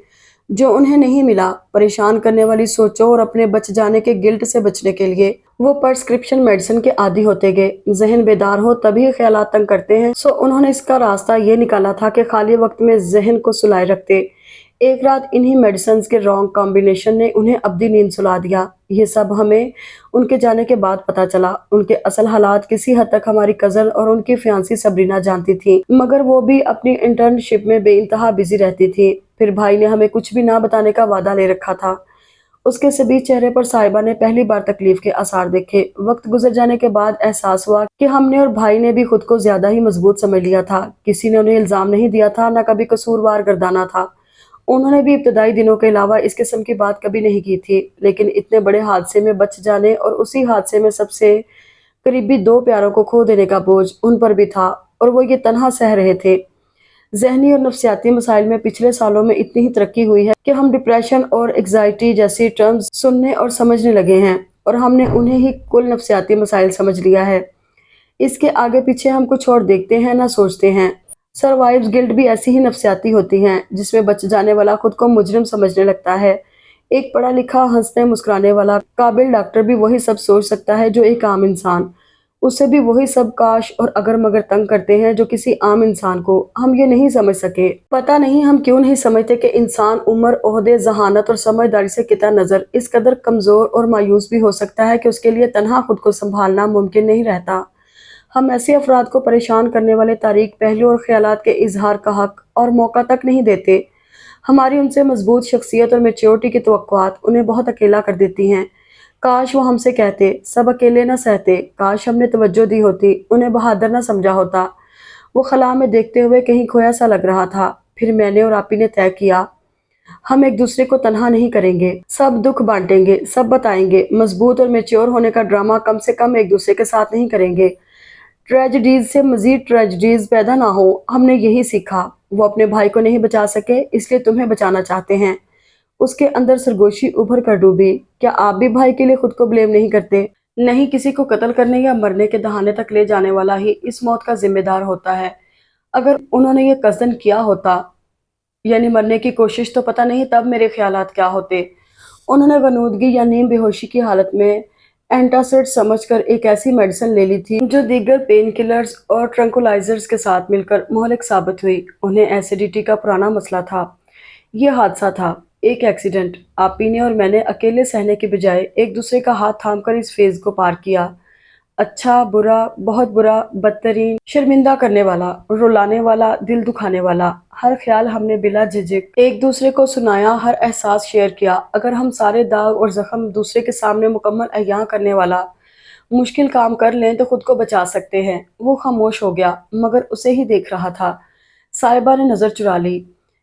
جو انہیں نہیں ملا۔ پریشان کرنے والی سوچوں اور اپنے بچ جانے کے گلٹ سے بچنے کے لیے وہ پرسکرپشن میڈیسن کے عادی ہوتے گئے۔ ذہن بیدار ہو تبھی خیالات تنگ کرتے ہیں، سو انہوں نے اس کا راستہ یہ نکالا تھا کہ خالی وقت میں ذہن کو سلائے رکھتے۔ ایک رات انہی میڈیسنز کے رانگ کمبینیشن نے انہیں ابدی نیند سلا دیا۔ یہ سب ہمیں ان کے جانے کے بعد پتہ چلا۔ ان کے اصل حالات کسی حد تک ہماری کزن اور ان کی فیانسی سبرینا جانتی تھی، مگر وہ بھی اپنی انٹرنشپ میں بے انتہا بزی رہتی تھی۔ پھر بھائی نے ہمیں کچھ بھی نہ بتانے کا وعدہ لے رکھا تھا۔ اس کے سبیز چہرے پر صاحبہ نے پہلی بار تکلیف کے آثار دیکھے۔ وقت گزر جانے کے بعد احساس ہوا کہ ہم نے اور بھائی نے بھی خود کو زیادہ ہی مضبوط سمجھ لیا تھا۔ کسی نے انہیں الزام نہیں دیا تھا، نہ کبھی قصوروار گردانا تھا۔ انہوں نے بھی ابتدائی دنوں کے علاوہ اس قسم کی بات کبھی نہیں کی تھی، لیکن اتنے بڑے حادثے میں بچ جانے اور اسی حادثے میں سب سے قریبی 2 پیاروں کو کھو دینے کا بوجھ ان پر بھی تھا، اور وہ یہ تنہا سہ رہے تھے۔ ذہنی اور نفسیاتی مسائل میں پچھلے سالوں میں اتنی ہی ترقی ہوئی ہے کہ ہم ڈپریشن اور ایگزائٹی جیسی ٹرمز سننے اور سمجھنے لگے ہیں، اور ہم نے انہیں ہی کل نفسیاتی مسائل سمجھ لیا ہے۔ اس کے آگے پیچھے ہم کچھ اور دیکھتے ہیں نہ سوچتے ہیں۔ سروائیوز گلٹ بھی ایسی ہی نفسیاتی ہوتی ہیں، جس میں بچ جانے والا خود کو مجرم سمجھنے لگتا ہے۔ ایک پڑھا لکھا، ہنسنے مسکرانے والا، قابل ڈاکٹر بھی وہی سب سوچ سکتا ہے جو ایک عام انسان۔ اسے بھی وہی سب کاش اور اگر مگر تنگ کرتے ہیں جو کسی عام انسان کو۔ ہم یہ نہیں سمجھ سکے۔ پتہ نہیں ہم کیوں نہیں سمجھتے کہ انسان عمر، عہدے، ذہانت اور سمجھداری سے قطع نظر اس قدر کمزور اور مایوس بھی ہو سکتا ہے کہ اس کے لیے تنہا خود کو سنبھالنا ممکن نہیں رہتا۔ ہم ایسے افراد کو پریشان کرنے والے تاریک پہلو اور خیالات کے اظہار کا حق اور موقع تک نہیں دیتے۔ ہماری ان سے مضبوط شخصیت اور میچورٹی کی توقعات انہیں بہت اکیلا کر دیتی ہیں۔ کاش وہ ہم سے کہتے، سب اکیلے نہ سہتے، کاش ہم نے توجہ دی ہوتی، انہیں بہادر نہ سمجھا ہوتا۔ وہ خلا میں دیکھتے ہوئے کہیں کھویا سا لگ رہا تھا۔ پھر میں نے اور آپی نے طے کیا، ہم ایک دوسرے کو تنہا نہیں کریں گے، سب دکھ بانٹیں گے، سب بتائیں گے، مضبوط اور میچور ہونے کا ڈرامہ کم سے کم ایک دوسرے کے ساتھ نہیں کریں گے۔ ٹریجڈیز سے مزید ٹریجڈیز پیدا نہ ہو، ہم نے یہی سیکھا۔ وہ اپنے بھائی کو نہیں بچا سکے، اس لیے تمہیں بچانا چاہتے ہیں۔ اس کے اندر سرگوشی ابھر کر ڈوبی۔ کیا آپ بھی بھائی کے لیے خود کو بلیم نہیں کرتے؟ نہیں، کسی کو قتل کرنے یا مرنے کے دہانے تک لے جانے والا ہی اس موت کا ذمہ دار ہوتا ہے۔ اگر انہوں نے یہ قصداً کیا ہوتا، یعنی مرنے کی کوشش، تو پتہ نہیں تب میرے خیالات کیا ہوتے۔ انہوں نے غنودگی یا نیم بے ہوشی کی حالت میں اینٹاسڈ سمجھ کر ایک ایسی میڈیسن لے لی تھی جو دیگر پین کلرز اور ٹرنکولائزرز کے ساتھ مل کر مہلک ثابت ہوئی۔ انہیں ایسیڈیٹی کا پرانا مسئلہ تھا۔ یہ حادثہ تھا، ایک ایکسیڈنٹ۔ آپی نے اور میں نے اکیلے سہنے کے بجائے ایک دوسرے کا ہاتھ تھام کر اس فیز کو پار کیا۔ اچھا، برا، بہت برا، بدترین، شرمندہ کرنے والا، رلانے والا، دل دکھانے والا، ہر خیال ہم نے بلا جھجک ایک دوسرے کو سنایا، ہر احساس شیئر کیا۔ اگر ہم سارے داغ اور زخم دوسرے کے سامنے مکمل عیاں کرنے والا مشکل کام کر لیں تو خود کو بچا سکتے ہیں۔ وہ خاموش ہو گیا، مگر اسے ہی دیکھ رہا تھا۔ صاحبہ نے نظر چرا لی۔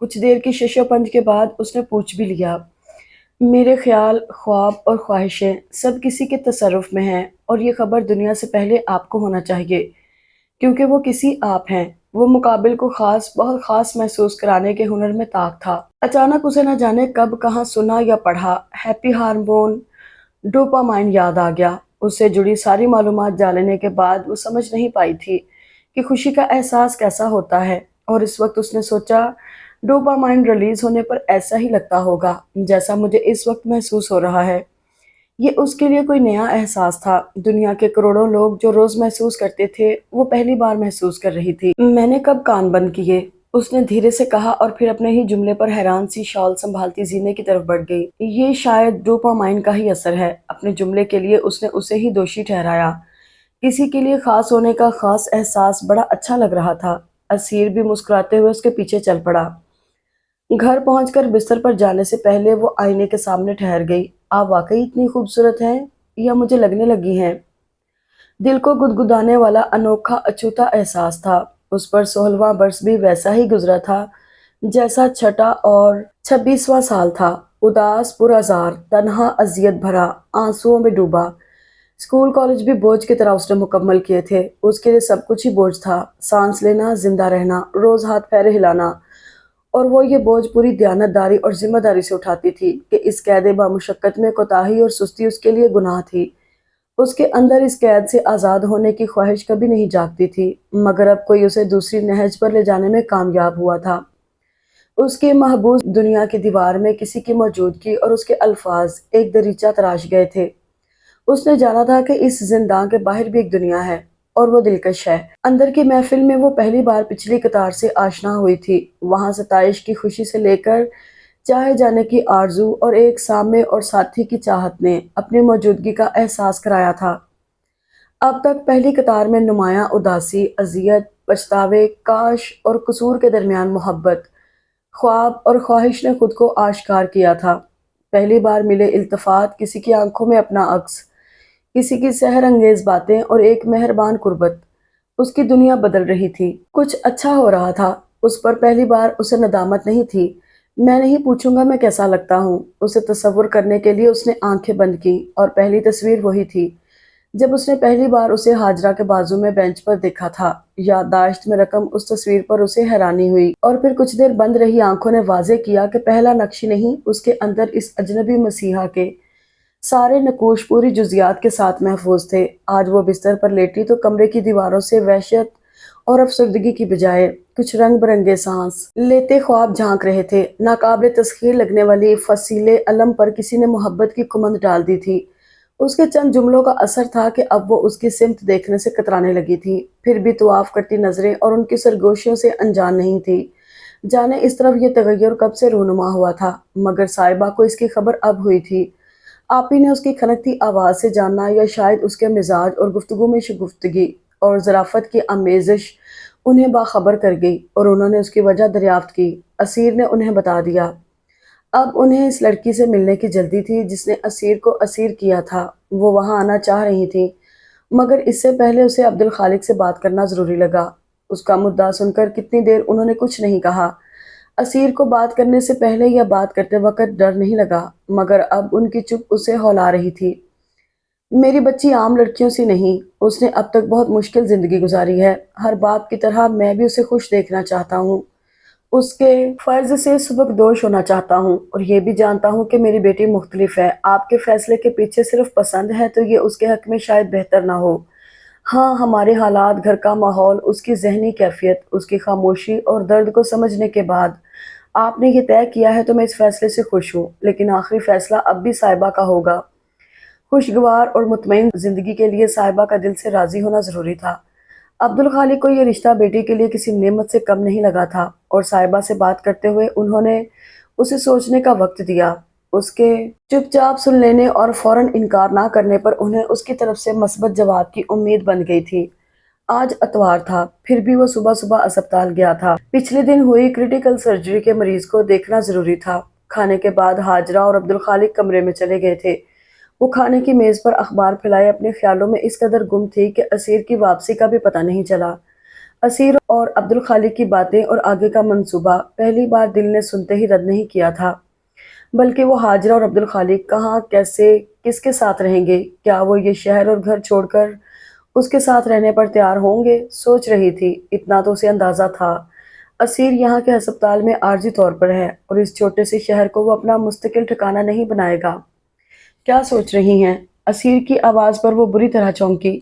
کچھ دیر کی شش و پنج کے بعد اس نے پوچھ بھی لیا، میرے خیال، خواب اور خواہشیں سب کسی کے تصرف میں ہیں، اور یہ خبر دنیا سے پہلے آپ کو ہونا چاہیے، کیونکہ وہ کسی آپ ہیں۔ وہ مقابل کو خاص، بہت خاص محسوس کرانے کے ہنر میں طاق تھا۔ اچانک اسے نہ جانے کب کہاں سنا یا پڑھا ہیپی ہارمون ڈوپامائن یاد آ گیا۔ اس سے جڑی ساری معلومات جان لینے کے بعد وہ سمجھ نہیں پائی تھی کہ خوشی کا احساس کیسا ہوتا ہے، اور اس وقت اس نے سوچا ڈوپامائن ریلیز ہونے پر ایسا ہی لگتا ہوگا جیسا مجھے اس وقت محسوس ہو رہا ہے۔ یہ اس کے لیے کوئی نیا احساس تھا۔ دنیا کے کروڑوں لوگ جو روز محسوس کرتے تھے وہ پہلی بار محسوس کر رہی تھی۔ میں نے کب کان بند کیے؟ اس نے دھیرے سے کہا، اور پھر اپنے ہی جملے پر حیران سی شال سنبھالتی زینے کی طرف بڑھ گئی۔ یہ شاید ڈوپامائن کا ہی اثر ہے۔ اپنے جملے کے لیے اس نے اسے ہی دوشی ٹھہرایا۔ کسی کے لیے خاص ہونے کا خاص احساس بڑا اچھا لگ رہا تھا۔ اسیر بھی مسکراتے ہوئے اس کے پیچھے چل پڑا۔ گھر پہنچ کر بستر پر جانے سے پہلے وہ آئینے کے سامنے ٹھہر گئی۔ آپ واقعی اتنی خوبصورت ہیں، یا مجھے لگنے لگی ہیں؟ دل کو گدگدانے والا انوکھا اچھوتا احساس تھا۔ اس پر 16واں برس بھی ویسا ہی گزرا تھا جیسا چھٹا اور 26واں سال تھا۔ اداس، پرازار، تنہا، اذیت بھرا، آنسوؤں میں ڈوبا۔ اسکول کالج بھی بوجھ کی طرح اس نے مکمل کیے تھے۔ اس کے لیے سب کچھ ہی بوجھ تھا، سانس لینا، زندہ رہنا، روز ہاتھ پیر ہلانا، اور وہ یہ بوجھ پوری دیانتداری اور ذمہ داری سے اٹھاتی تھی کہ اس قید بامشقت میں کوتاہی اور سستی اس کے لیے گناہ تھی۔ اس کے اندر اس قید سے آزاد ہونے کی خواہش کبھی نہیں جاگتی تھی، مگر اب کوئی اسے دوسری نہج پر لے جانے میں کامیاب ہوا تھا۔ اس کے محبوس دنیا کی دیوار میں کسی کی موجودگی اور اس کے الفاظ ایک دریچہ تراش گئے تھے۔ اس نے جانا تھا کہ اس زنداں کے باہر بھی ایک دنیا ہے، اور وہ دلکش ہے۔ اندر کی محفل میں وہ پہلی بار پچھلی قطار سے آشنا ہوئی تھی۔ وہاں ستائش کی خوشی سے لے کر چاہے جانے کی آرزو اور ایک سامع اور ساتھی کی چاہت نے اپنی موجودگی کا احساس کرایا تھا۔ اب تک پہلی قطار میں نمایاں اداسی، اذیت، پچھتاوے، کاش اور قصور کے درمیان محبت، خواب اور خواہش نے خود کو آشکار کیا تھا۔ پہلی بار ملے التفات، کسی کی آنکھوں میں اپنا عکس، کسی کی سحر انگیز باتیں اور ایک مہربان قربت، اس کی دنیا بدل رہی تھی۔ کچھ اچھا ہو رہا تھا۔ اس پر پہلی بار اسے ندامت نہیں تھی۔ میں نہیں پوچھوں گا میں کیسا لگتا ہوں، اسے تصور کرنے کے لیے اس نے آنکھیں بند کی، اور پہلی تصویر وہی تھی جب اس نے پہلی بار اسے ہاجرہ کے بازو میں بینچ پر دیکھا تھا۔ یادداشت میں رقم اس تصویر پر اسے حیرانی ہوئی، اور پھر کچھ دیر بند رہی آنکھوں نے واضح کیا کہ پہلا نقش نہیں، اس کے اندر اس اجنبی مسیحا کے سارے نقوش پوری جزیات کے ساتھ محفوظ تھے۔ آج وہ بستر پر لیٹی تو کمرے کی دیواروں سے وحشت اور افسردگی کی بجائے کچھ رنگ برنگے سانس لیتے خواب جھانک رہے تھے۔ ناقابل تسخیر لگنے والی فصیل علم پر کسی نے محبت کی کمند ڈال دی تھی۔ اس کے چند جملوں کا اثر تھا کہ اب وہ اس کی سمت دیکھنے سے کترانے لگی تھی، پھر بھی طواف کرتی نظریں اور ان کی سرگوشیوں سے انجان نہیں تھی۔ جانے اس طرف یہ تغیر کب سے رونما ہوا تھا، مگر صاحبہ کو اس کی خبر اب ہوئی تھی۔ آپی نے اس کی کھنکتی آواز سے جاننا، یا شاید اس کے مزاج اور گفتگو میں شگفتگی اور ظرافت کی آمیزش انہیں باخبر کر گئی، اور انہوں نے اس کی وجہ دریافت کی۔ اسیر نے انہیں بتا دیا۔ اب انہیں اس لڑکی سے ملنے کی جلدی تھی جس نے اسیر کو اسیر کیا تھا۔ وہ وہاں آنا چاہ رہی تھی، مگر اس سے پہلے اسے عبدالخالق سے بات کرنا ضروری لگا۔ اس کا مدعا سن کر کتنی دیر انہوں نے کچھ نہیں کہا۔ اسیر کو بات کرنے سے پہلے یا بات کرتے وقت ڈر نہیں لگا، مگر اب ان کی چپ اسے ہلا رہی تھی۔ میری بچی عام لڑکیوں سی نہیں، اس نے اب تک بہت مشکل زندگی گزاری ہے۔ ہر باپ کی طرح میں بھی اسے خوش دیکھنا چاہتا ہوں، اس کے فرض سے سبکدوش ہونا چاہتا ہوں، اور یہ بھی جانتا ہوں کہ میری بیٹی مختلف ہے۔ آپ کے فیصلے کے پیچھے صرف پسند ہے تو یہ اس کے حق میں شاید بہتر نہ ہو۔ ہاں، ہمارے حالات، گھر کا ماحول، اس کی ذہنی کیفیت، اس کی خاموشی اور درد کو سمجھنے کے بعد آپ نے یہ طے کیا ہے تو میں اس فیصلے سے خوش ہوں، لیکن آخری فیصلہ اب بھی صاحبہ کا ہوگا۔ خوشگوار اور مطمئن زندگی کے لیے صاحبہ کا دل سے راضی ہونا ضروری تھا۔ عبدالخالق کو یہ رشتہ بیٹی کے لیے کسی نعمت سے کم نہیں لگا تھا، اور صاحبہ سے بات کرتے ہوئے انہوں نے اسے سوچنے کا وقت دیا۔ اس کے چپ چاپ سن لینے اور فوراً انکار نہ کرنے پر انہیں اس کی طرف سے مثبت جواب کی امید بن گئی تھی۔ آج اتوار تھا، پھر بھی وہ صبح صبح اسپتال گیا تھا۔ پچھلے دن ہوئی کریٹیکل سرجری کے مریض کو دیکھنا ضروری تھا۔ کھانے کے بعد ہاجرہ اور عبدالخالق کمرے میں چلے گئے تھے۔ وہ کھانے کی میز پر اخبار پھیلائے اپنے خیالوں میں اس قدر گم تھی کہ اسیر کی واپسی کا بھی پتہ نہیں چلا۔ اسیر اور عبد الخالق کی باتیں اور آگے کا منصوبہ پہلی بار دل نے سنتے ہی رد نہیں کیا تھا، بلکہ وہ حاجرہ اور عبد الخالق کہاں، کیسے، کس کے ساتھ رہیں گے؟ کیا وہ یہ شہر اور گھر چھوڑ کر اس کے ساتھ رہنے پر تیار ہوں گے؟ سوچ رہی تھی، اتنا تو اسے اندازہ تھا، اسیر یہاں کے ہسپتال میں عارضی طور پر ہے اور اس چھوٹے سے شہر کو وہ اپنا مستقل ٹھکانہ نہیں بنائے گا۔ کیا سوچ رہی ہیں؟ اسیر کی آواز پر وہ بری طرح چونکی۔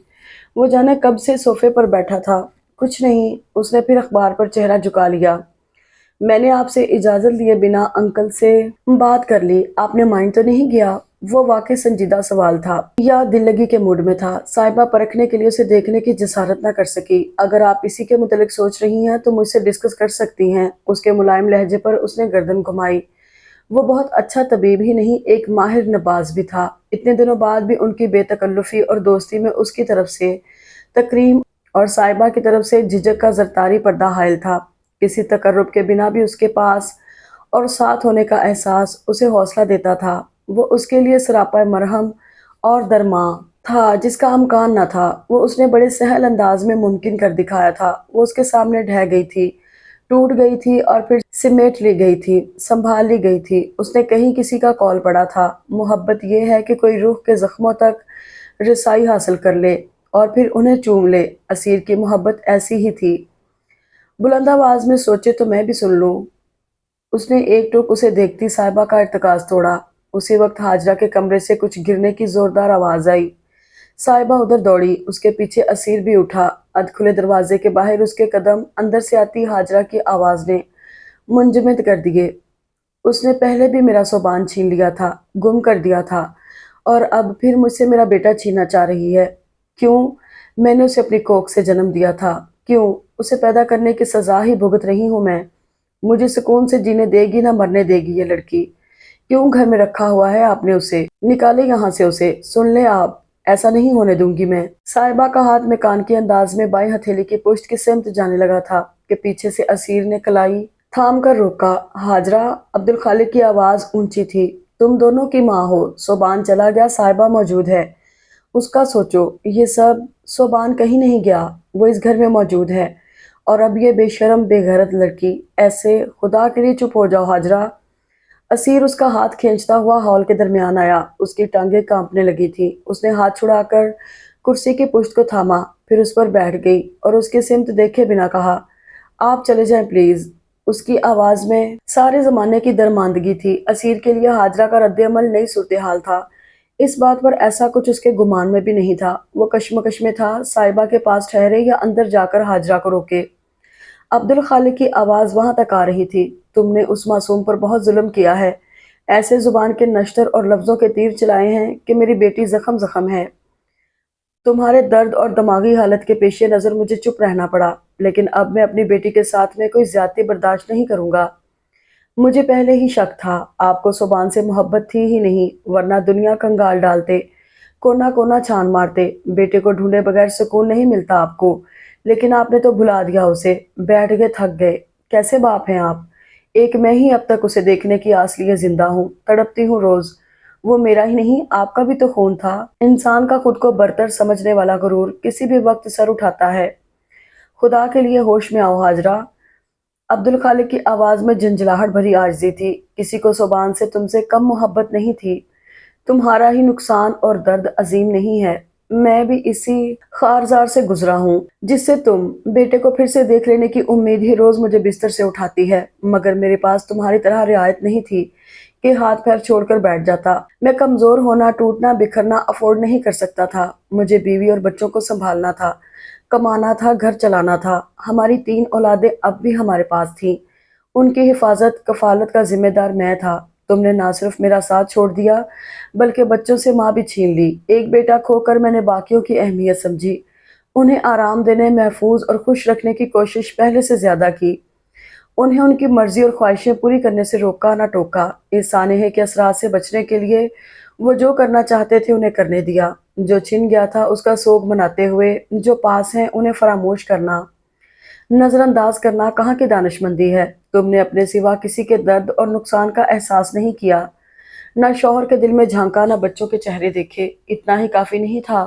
وہ جانے کب سے صوفے پر بیٹھا تھا۔ کچھ نہیں، اس نے پھر اخبار پر چہرہ جھکا لیا۔ میں نے آپ سے اجازت لیے بنا انکل سے بات کر لی، آپ نے مائنڈ تو نہیں کیا؟ وہ واقعی سنجیدہ سوال تھا یا دل لگی کے موڈ میں تھا؟ صاحبہ پرکھنے کے لیے اسے دیکھنے کی جسارت نہ کر سکی۔ اگر آپ اسی کے متعلق سوچ رہی ہیں تو مجھ سے ڈسکس کر سکتی ہیں۔ اس کے ملائم لہجے پر اس نے گردن گھمائی۔ وہ بہت اچھا طبیب ہی نہیں، ایک ماہر نباز بھی تھا۔ اتنے دنوں بعد بھی ان کی بے تکلفی اور دوستی میں اس کی طرف سے تکریم اور صاحبہ کی طرف سے جھجک کا زرتاری پردہ حائل تھا۔ کسی تقرب کے بنا بھی اس کے پاس اور ساتھ ہونے کا احساس اسے حوصلہ دیتا تھا۔ وہ اس کے لیے سراپا مرہم اور درماں تھا جس کا امکان نہ تھا، وہ اس نے بڑے سہل انداز میں ممکن کر دکھایا تھا۔ وہ اس کے سامنے ڈھہ گئی تھی، ٹوٹ گئی تھی اور پھر سمیٹ لی گئی تھی، سنبھال لی گئی تھی۔ اس نے کہیں کسی کا کال پڑا تھا، محبت یہ ہے کہ کوئی روح کے زخموں تک رسائی حاصل کر لے اور پھر انہیں چوم لے۔ اسیر کی محبت ایسی ہی تھی۔ بلند آواز میں سوچے تو میں بھی سن لوں۔ اس نے ایک ٹوک اسے دیکھتی صاحبہ کا ارتکاز توڑا۔ اسی وقت حاجرہ کے کمرے سے کچھ گرنے کی زوردار آواز آئی۔ صاحبہ ادھر دوڑی، اس کے پیچھے اسیر بھی اٹھا۔ ادھ کھلے دروازے کے باہر اس کے قدم اندر سے آتی حاجرہ کی آواز نے منجمد کر دیے۔ اس نے پہلے بھی میرا صوبان چھین لیا تھا، گم کر دیا تھا، اور اب پھر مجھ سے میرا بیٹا چھیننا چاہ رہی ہے۔ کیوں؟ میں نے اسے اپنی کوکھ سے جنم دیا تھا، کیوں؟ اسے پیدا کرنے کی سزا ہی بھگت رہی ہوں میں۔ مجھے سکون سے جینے دے گی نہ مرنے دے گی یہ لڑکی۔ کیوں گھر میں رکھا ہوا ہے آپ نے اسے؟ نکالے یہاں سے اسے، سن لے آپ، ایسا نہیں ہونے دوں گی میں۔ صاحبہ کا ہاتھ میں کان کے انداز میں بائیں ہتھیلی کی پشت کی سمت جانے لگا تھا کہ پیچھے سے اسیر نے کلائی تھام کر روکا۔ حاجرہ، عبد الخالق کی آواز اونچی تھی، تم دونوں کی ماں ہو، صوبان چلا گیا، صاحبہ موجود ہے، اس کا سوچو۔ یہ سب صوبان کہیں نہیں گیا، وہ اس گھر میں موجود ہے، اور اب یہ بے شرم بے غیرت لڑکی ایسے، خدا کے لیے چپ ہو جاؤ حاجرہ۔ اسیر اس کا ہاتھ کھینچتا ہوا ہال کے درمیان آیا، اس کی ٹانگیں کانپنے لگی تھی۔ اس نے ہاتھ چھڑا کر کرسی کی پشت کو تھاما، پھر اس پر بیٹھ گئی اور اس کی سمت دیکھے بنا کہا، آپ چلے جائیں پلیز۔ اس کی آواز میں سارے زمانے کی درماندگی تھی۔ اسیر کے لیے حاجرہ کا رد عمل نئی صورتحال تھا، اس بات پر ایسا کچھ اس کے گمان میں بھی نہیں تھا۔ وہ کشمکش میں تھا، صاحبہ کے پاس ٹھہرے یا اندر جا کر حاجرہ کو روکے۔ عبد الخالق کی آواز وہاں تک آ رہی تھی، تم نے اس معصوم پر بہت ظلم کیا ہے، ایسے زبان کے نشتر اور لفظوں کے تیر چلائے ہیں کہ میری بیٹی زخم زخم ہے۔ تمہارے درد اور دماغی حالت کے پیش نظر مجھے چپ رہنا پڑا، لیکن اب میں اپنی بیٹی کے ساتھ میں کوئی زیادتی برداشت نہیں کروں گا۔ مجھے پہلے ہی شک تھا، آپ کو صوبان سے محبت تھی ہی نہیں، ورنہ دنیا کنگال ڈالتے، کونا کونا چھان مارتے، بیٹے کو ڈھونڈے بغیر سکون نہیں ملتا آپ کو، لیکن آپ نے تو بھلا دیا اسے، بیٹھ گئے، تھک گئے۔ کیسے باپ ہیں آپ؟ ایک میں ہی اب تک اسے دیکھنے کی آس لیے زندہ ہوں، تڑپتی ہوں روز۔ وہ میرا ہی نہیں، آپ کا بھی تو خون تھا۔ انسان کا خود کو برتر سمجھنے والا غرور کسی بھی وقت سر اٹھاتا ہے۔ خدا کے لیے ہوش میں آؤ حاجرہ۔ عبد الخالق کی آواز میں جھنجھلاہٹ بھری عاجزی تھی، کسی کو صوبان سے تم سے کم محبت نہیں تھی، تمہارا ہی نقصان اور درد عظیم نہیں ہے، میں بھی اسی خارزار سے گزرا ہوں جس سے تم بیٹے کو پھر سے دیکھ لینے کی امید ہی روز مجھے بستر سے اٹھاتی ہے، مگر میرے پاس تمہاری طرح رعایت نہیں تھی کہ ہاتھ پیر چھوڑ کر بیٹھ جاتا۔ میں کمزور ہونا، ٹوٹنا، بکھرنا افورڈ نہیں کر سکتا تھا، مجھے بیوی اور بچوں کو سنبھالنا تھا، کمانا تھا، گھر چلانا تھا۔ ہماری 3 اولادیں اب بھی ہمارے پاس تھیں، ان کی حفاظت کفالت کا ذمہ دار میں تھا۔ تم نے نہ صرف میرا ساتھ چھوڑ دیا بلکہ بچوں سے ماں بھی چھین لی۔ ایک بیٹا کھو کر میں نے باقیوں کی اہمیت سمجھی، انہیں آرام دینے، محفوظ اور خوش رکھنے کی کوشش پہلے سے زیادہ کی، انہیں ان کی مرضی اور خواہشیں پوری کرنے سے روکا نہ ٹوکا۔ اس سانحے کے اثرات سے بچنے کے لیے وہ جو کرنا چاہتے تھے انہیں کرنے دیا، جو چھن گیا تھا اس کا سوگ مناتے ہوئے جو پاس ہیں انہیں فراموش کرنا، نظر انداز کرنا کہاں کی دانشمندی ہے؟ تم نے اپنے سوا کسی کے درد اور نقصان کا احساس نہیں کیا، نہ شوہر کے دل میں جھانکا، نہ بچوں کے چہرے دیکھے۔ اتنا ہی کافی نہیں تھا،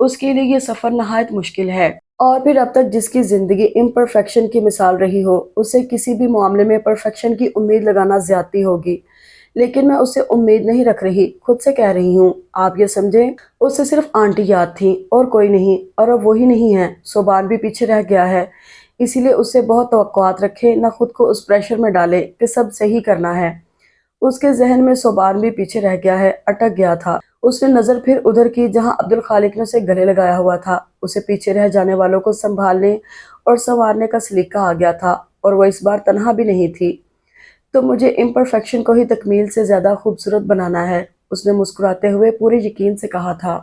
اس کے لیے یہ سفر نہایت مشکل ہے۔ اور پھر اب تک جس کی زندگی امپرفیکشن کی مثال رہی ہو، اسے کسی بھی معاملے میں پرفیکشن کی امید لگانا زیادتی ہوگی۔ لیکن میں اس سے امید نہیں رکھ رہی، خود سے کہہ رہی ہوں۔ آپ یہ سمجھیں، اس سے صرف آنٹی یاد تھیں اور کوئی نہیں، اور اب وہی نہیں ہے۔ صوبان بھی پیچھے رہ گیا ہے، اسی لیے اس سے بہت توقعات رکھے نہ، خود کو اس پریشر میں ڈالے کہ سب صحیح کرنا ہے۔ اس کے ذہن میں صوبان بھی پیچھے رہ گیا ہے، اٹک گیا تھا۔ اس نے نظر پھر ادھر کی جہاں عبدالخالق نے اسے گلے لگایا ہوا تھا۔ اسے پیچھے رہ جانے والوں کو سنبھالنے اور سنوارنے کا سلیقہ آ گیا تھا، اور وہ اس بار تنہا بھی نہیں تھی۔ تو مجھے امپرفیکشن کو ہی تکمیل سے زیادہ خوبصورت بنانا ہے، اس نے مسکراتے ہوئے پورے یقین سے کہا تھا۔